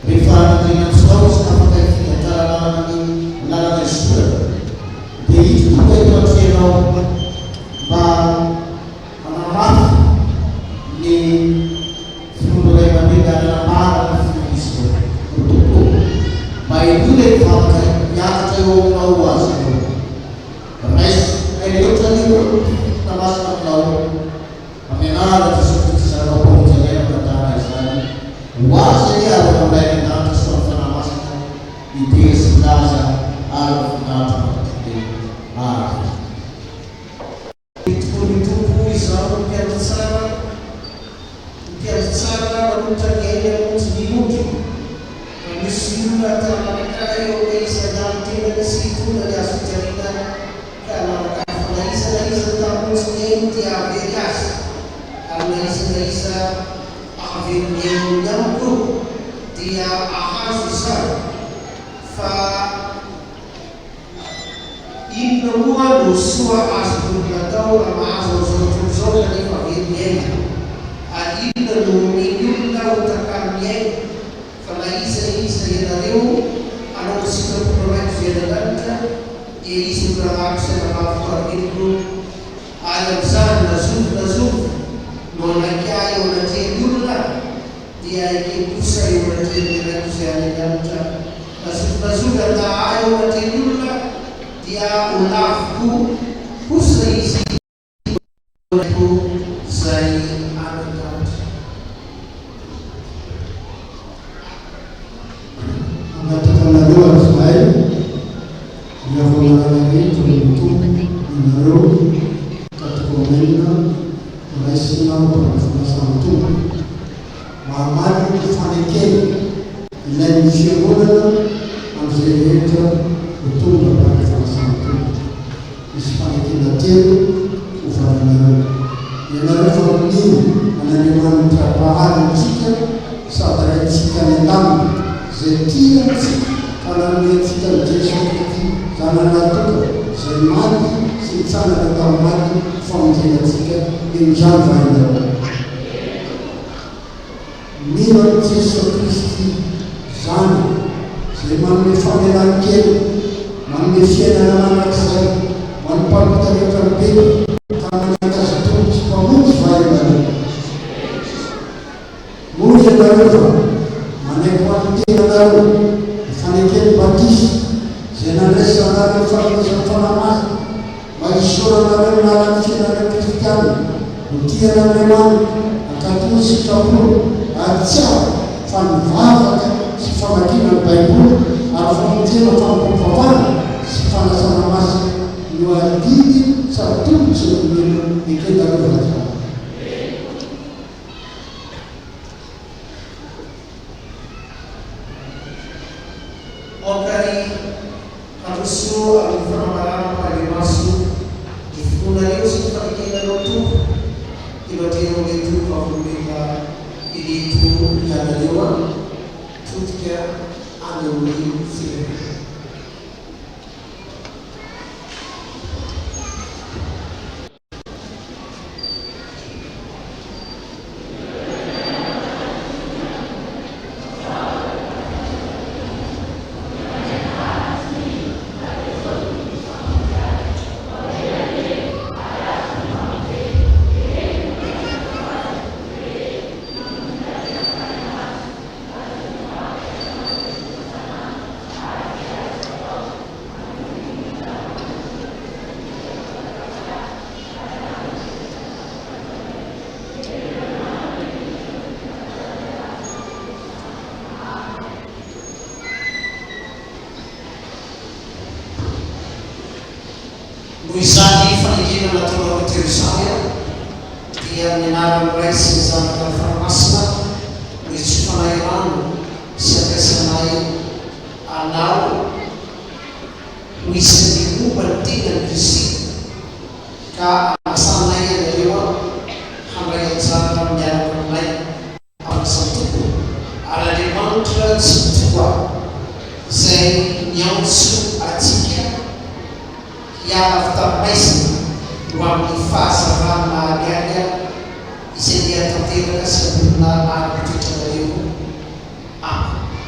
Rifan dengan selalu sampai kita dalam sekolah di juga itu menambah di mulai berbeda dalam hal untuk baik dulu yang jauh luas karena itu tadi termasuk lalu mengenal sesuatu secara umum jadi kata Islam wajib ada pembelajaran tentang suasana masyarakat di sekitar al-Fatihah. Fandrina nataonao telo zao ia dia nianarany ray sy ny zanaka faramasina mitsofanay rano sy ampiasanay anao misy ny momba ny tenany Kristy ka anasanay ianareo handray anjara miaraka aminay amin'izany tokoa ary Andriamanitra tsy tokoa izay miantso atsika hiala avy tarimaizina ho amin'ny fahazarana ariaga izay miatanteraka sy ambolona ary-pitotranareo amiko.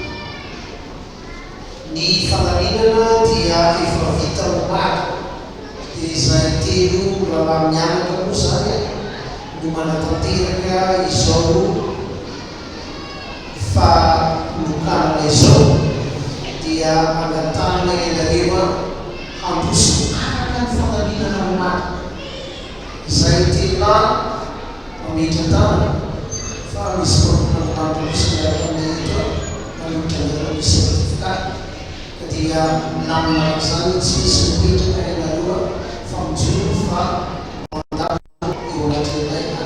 Ny fanarinana dia efa vita maro dia izay telo rahalahy mianaka moa zany no manatanteraka izao fanolokanana izao dia angatahana ianareo handroso araka ny fanarinana maro izay tena mametra-tana fa misy mampiandroso miaraka aminay eto manolotra anareo misy sertifikaty ka dia namina zany tsy misy mipetraka ianareo fa mijoro fa mandalo eo anatinay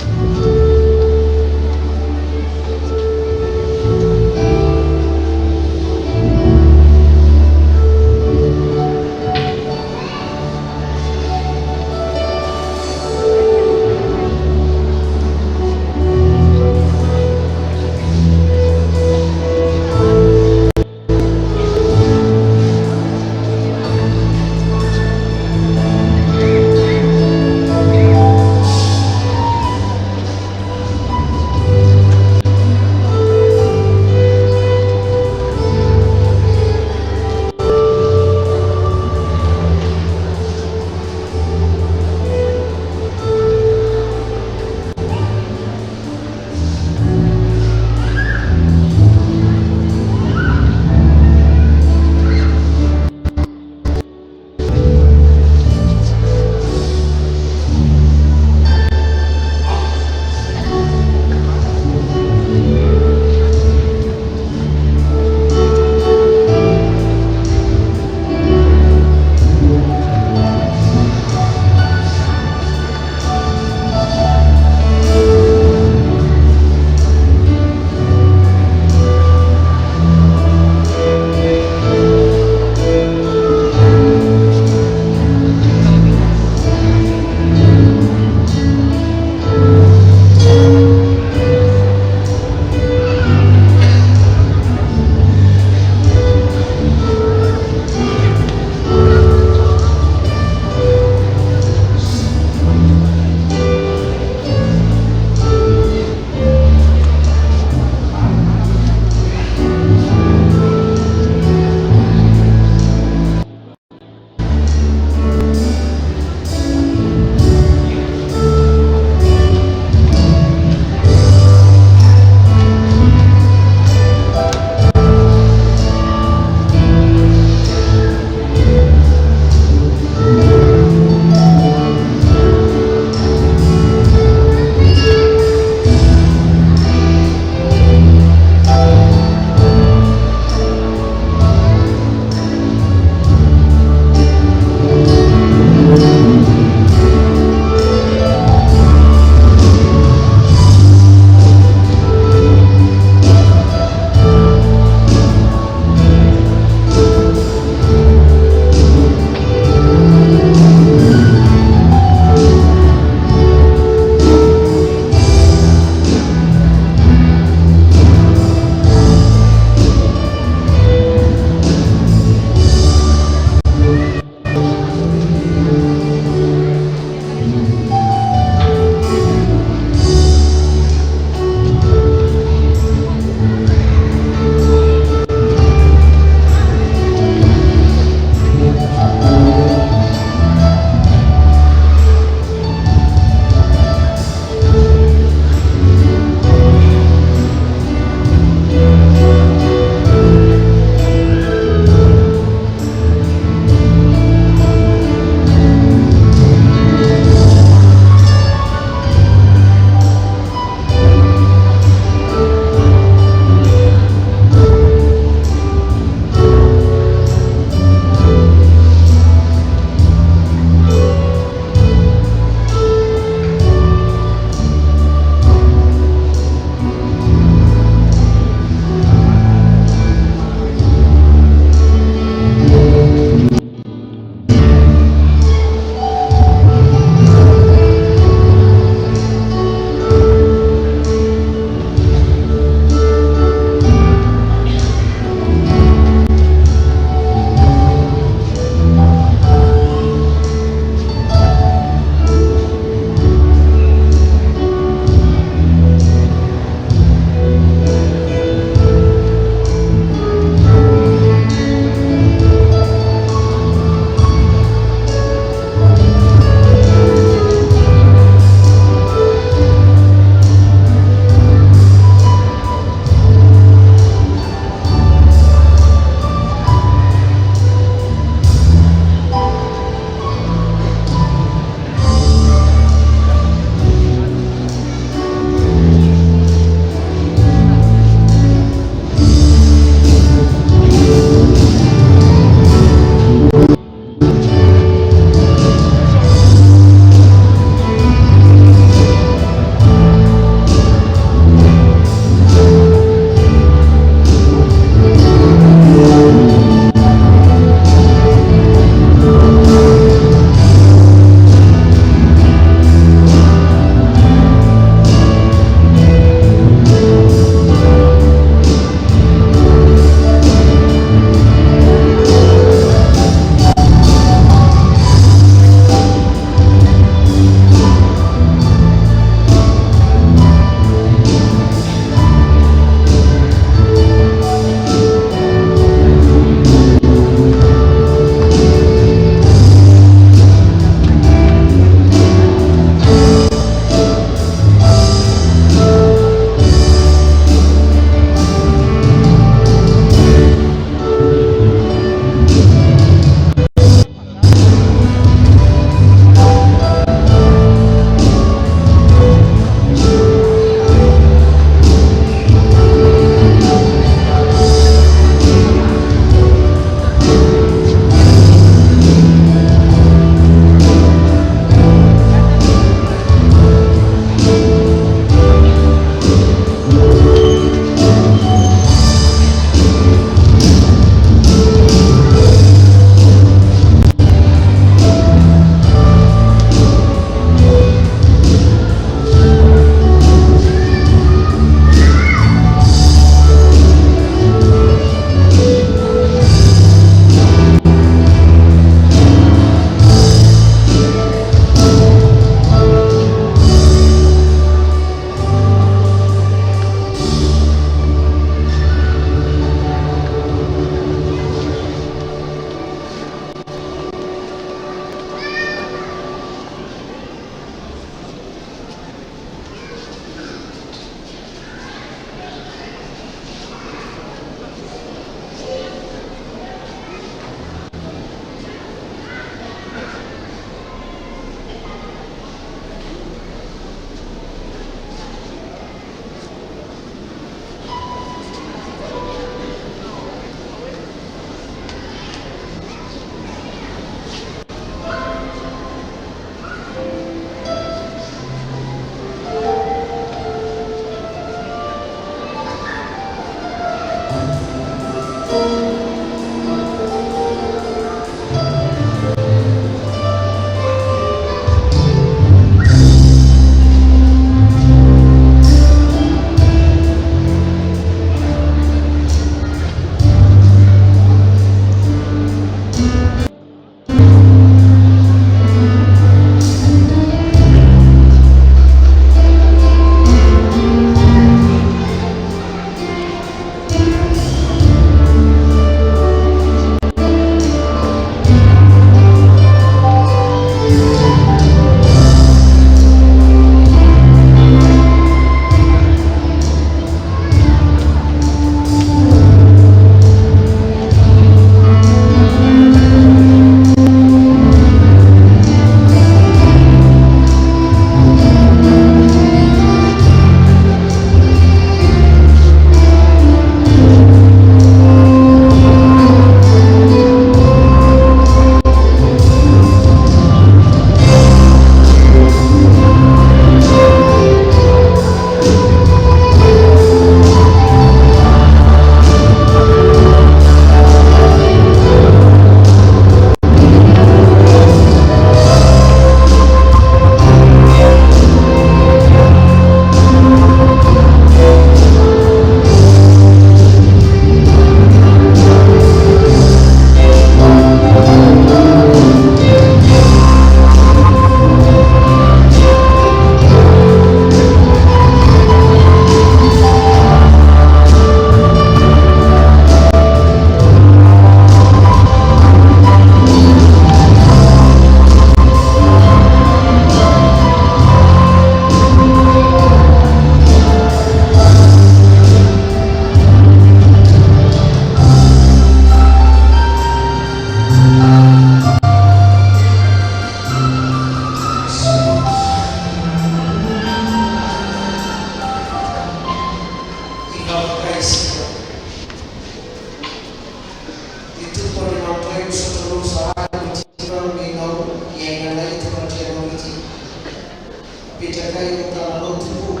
petraka eo tananao tokoa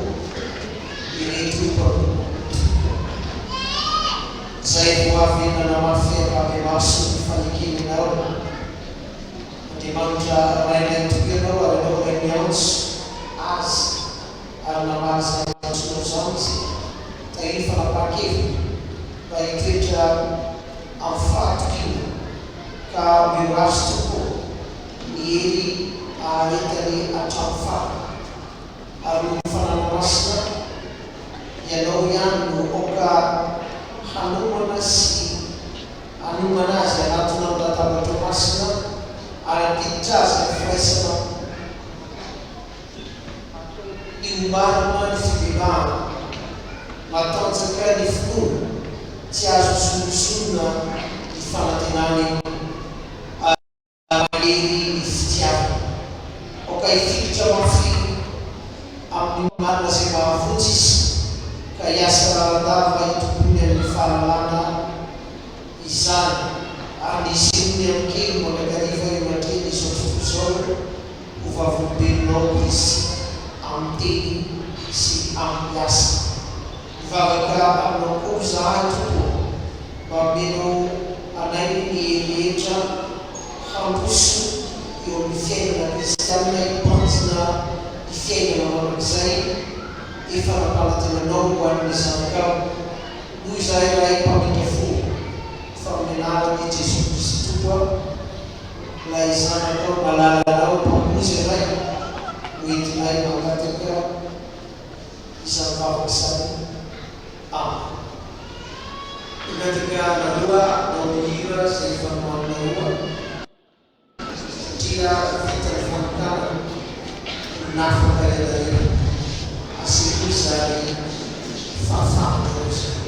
ireto io zay vo avy nanamafyaka ame maso ny fanekeninao Andriamanitra rainay tokoa ianao ary anao ray miantso azy ary namaly zay antsoinao zany izy tahiny fanapakeviny mba hitoetra amin'ny fatoky io ka mio azy tokoa ny hery aretany hatramo fana ary no fanana masina ianao ihany no oka hanomana sy hanomana azy anatona amin'ny latabatra masina ary ampiditra azy ny firaisana iomarina ny fibebahana matanjaka ny finoana tsy azo solosona ny fanantenany manery ny fitiavana oka hifiditra mafy amin'ny marina zay mahavotsy izy ka hiasa rahandava hitokony amin'ny fahalalana izany ary ny isinony amin'ny kely magagariva eo mankeny izao tokoa zao ho vavolombelonao izy amin'ny teny sy amin'ny asa mivavaka aminao koa zahay tokoa mba menao anay ny herihetra hamboso eo amin'ny fiainana kristianina hipanjina ny fiainana manak'izay efa nampalatenanao ho an'ny zanakao noho izahay rahay mpamindra fo fa amin'ny anarany Jesosy Kristy tokoa ilay zanakao malalanao mpamozy iray ho entinay mangataka izany vavaka zany amen. Igataka naloha nao mihira zay fanomanina roa satria vita ny fanokana nafaka elaela asiko izay fahafahana izay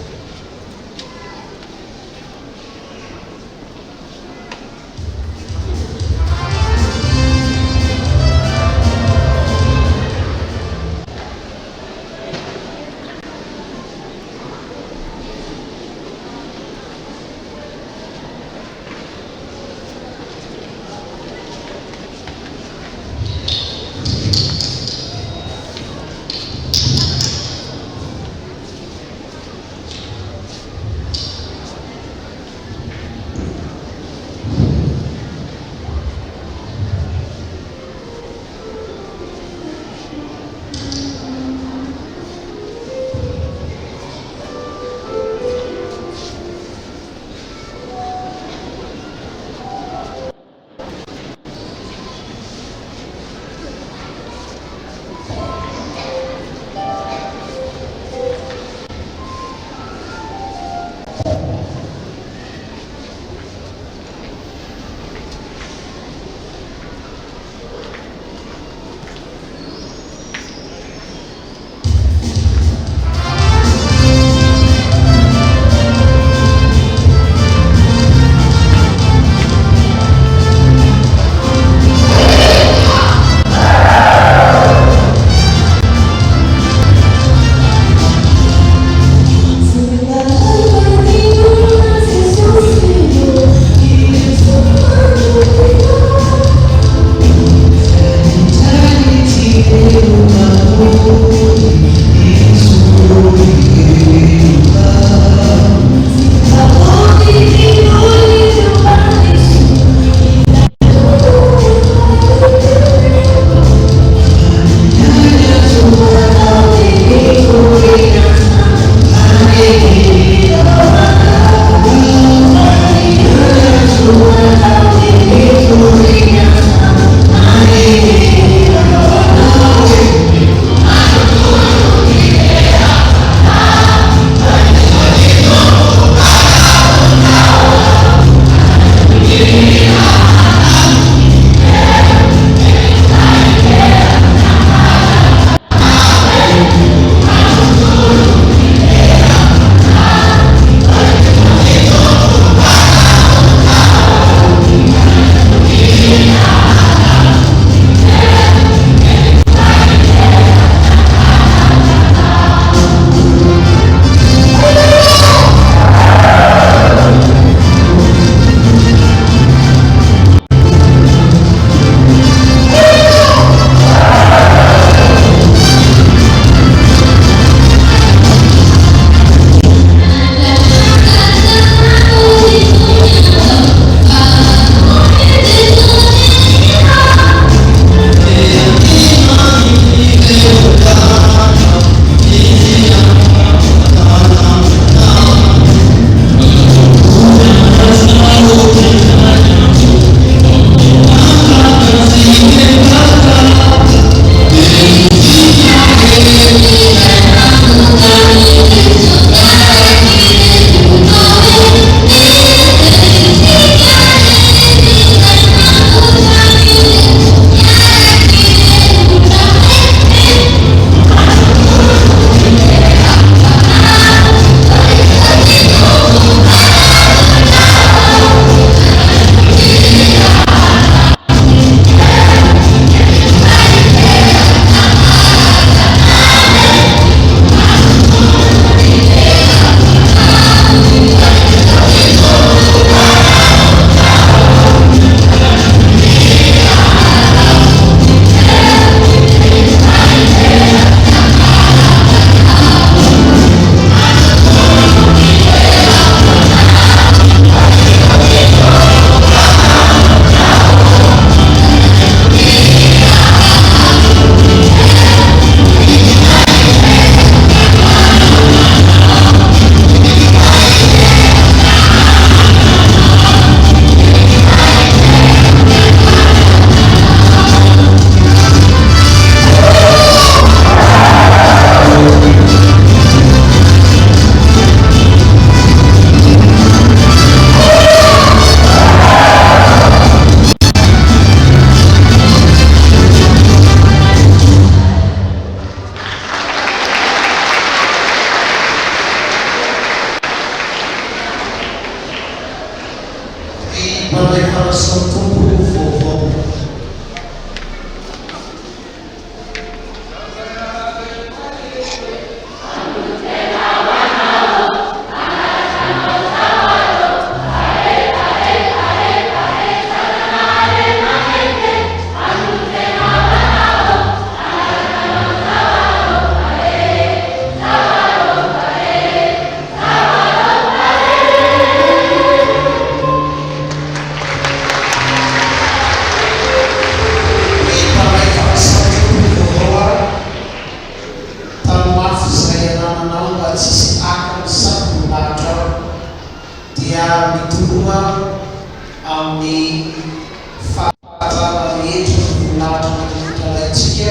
lalaitsika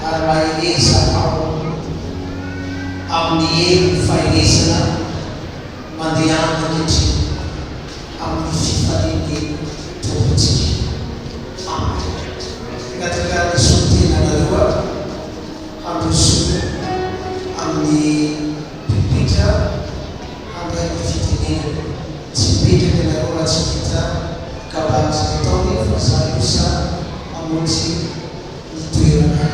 ary mahereza ao amin'ny helo faherezana mandeha ankehitriny amin'ny fifaliany tompontsika. Tekateka ny sotena nareo handrosono amin'ny pipitra handray ny fitenenana tsy mipetraka nareo raha tsy vita kabazy ataony fa za io sa amonjy ny toerana.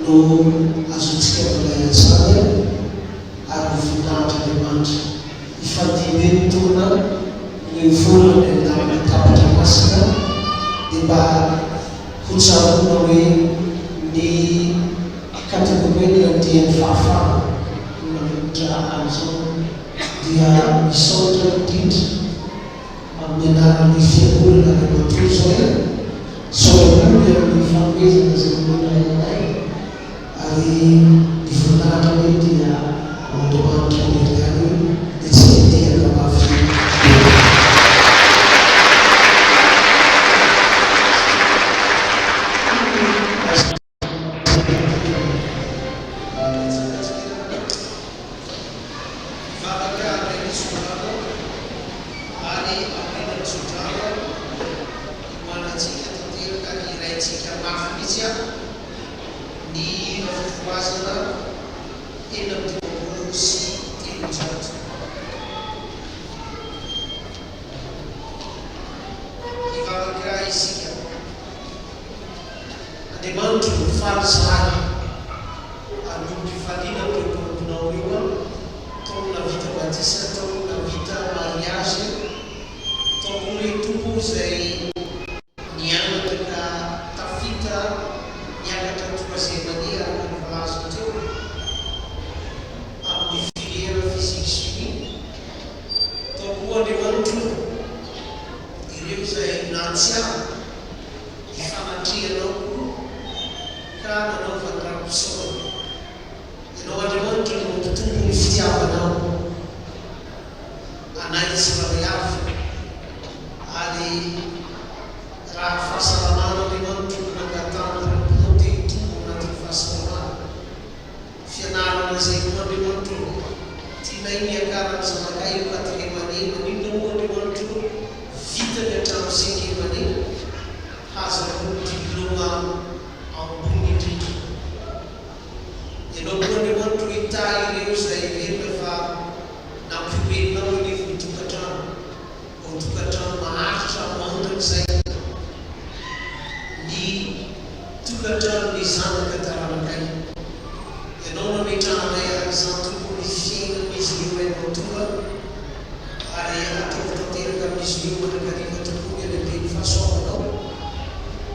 no azontsika malay tsara ary voninahitra Andriamanitra ifadimy tona ny volana amin'ny tapatra masina dia mba hotsaroana hoe ny kategoriany andian'ny fahafahana manolotra an'izao dia misaotra indrindra amin'ny anaran'ny fiangonana Andriamanitra zao saoramoly amin'ny fanomezana izay manay ary ny voninahitra hoe dia Andriamanitra mirany dia tsy tetehaka mafy. Andriamanitra mifaly sahany ary mifaliana tompinao io tao navita batisa tao navita mariage tao hoe tompo izay nianatra ka tafita niakatra troisième année ary nivolazo teo amin'ny filière physique chimie tao koa Andriamanitra ireo izay natsiaro ifanatrianao manao fandrapisaona ianao Andriamanitra no mampitombo ny fitiavanao anay tsy mariavy ary raha fahasalamana Andriamanitra no nangatana rampinao dia hitombo anatin'ny fahasalamana fianarana izay koa Andriamanitra tianay miakarana zanakay io quatrième année manindra moa Andriamanitra vita ny hatrano cinquième année hazako diplôma ambony indrindra ianao koa Andriamanitra hita ireo izay verina fa nampiomenao anefo ny tokantrano maharitra mandrak'izay ny tokantrano ny zanaka taranakay ianao nametranay arak'izany tokony fiainana izy io hainao tonga ary ataovy tanteraka amin'izy io manakariva tokony alehibe ny fahasoavanao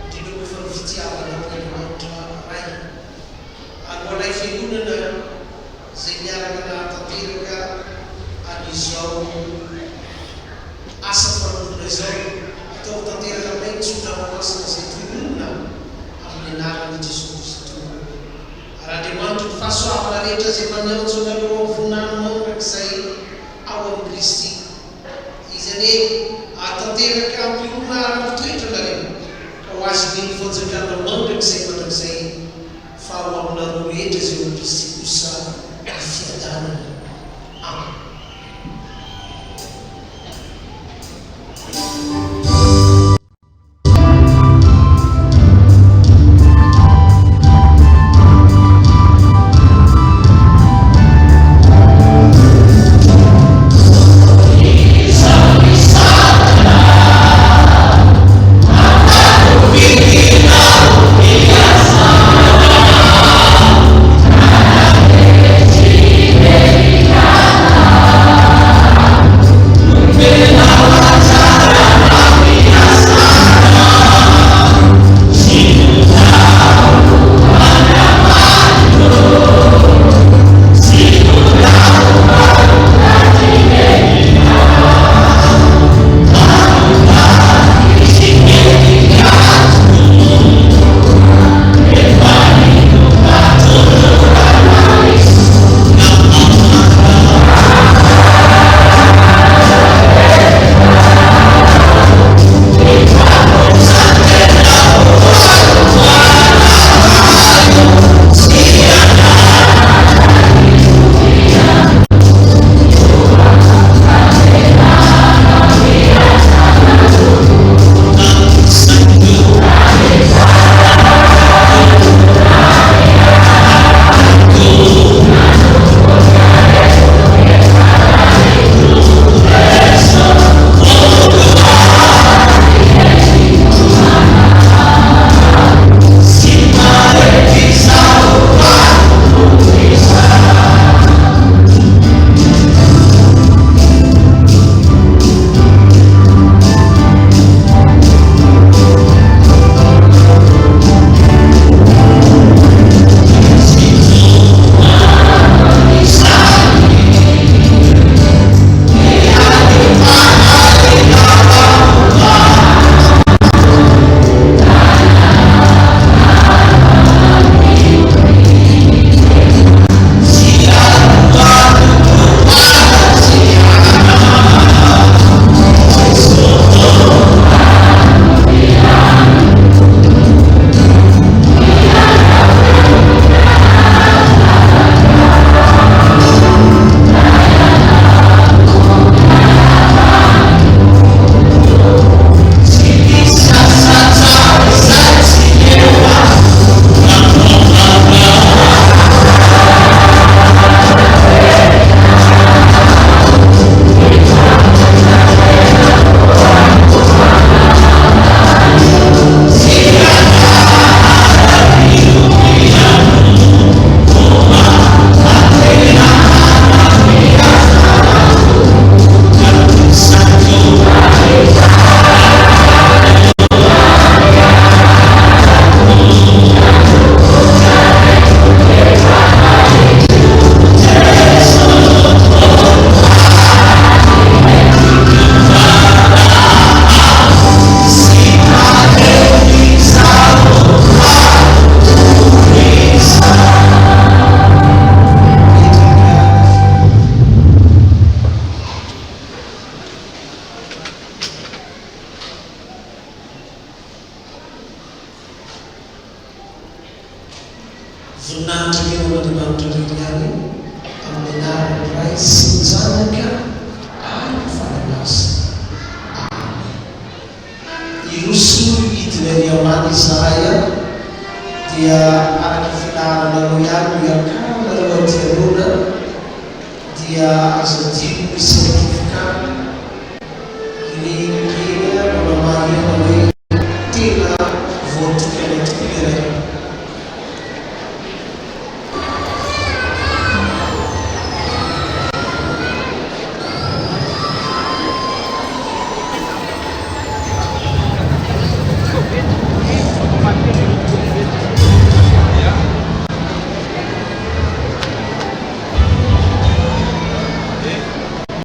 indrindra moa fa ny fitiavanao Andriamanitra ray ary ho anay fiangonana izay miaraka nahatanteraka an'izao asa fanomboana izao ataovy tanteraka aminay nitsodramamasina izay toinona amin'ny anaran'i Jesosy Kristy ary Andriamanitra ny fahasoavana rehetra izay manehotsy anareo amin'ny voninahiny mandrak'izay ao amin'ny Kristy izy anie ahatanteraka ampiona ara-pitoetra nareo ka ho azy ny voajakana mandrak'izay fa ho aminareo rehetra izay ao Kristy kosa fiadanana. Amen. Amen. Andriamanitra ririany amin'ny anarany Ray sy ny Zanaka ary ny Fanahy. Iroso hidiny Andriamana izahay dia araky filaharanareo ihany no iakamareo adianona dia azo adino misy certificat.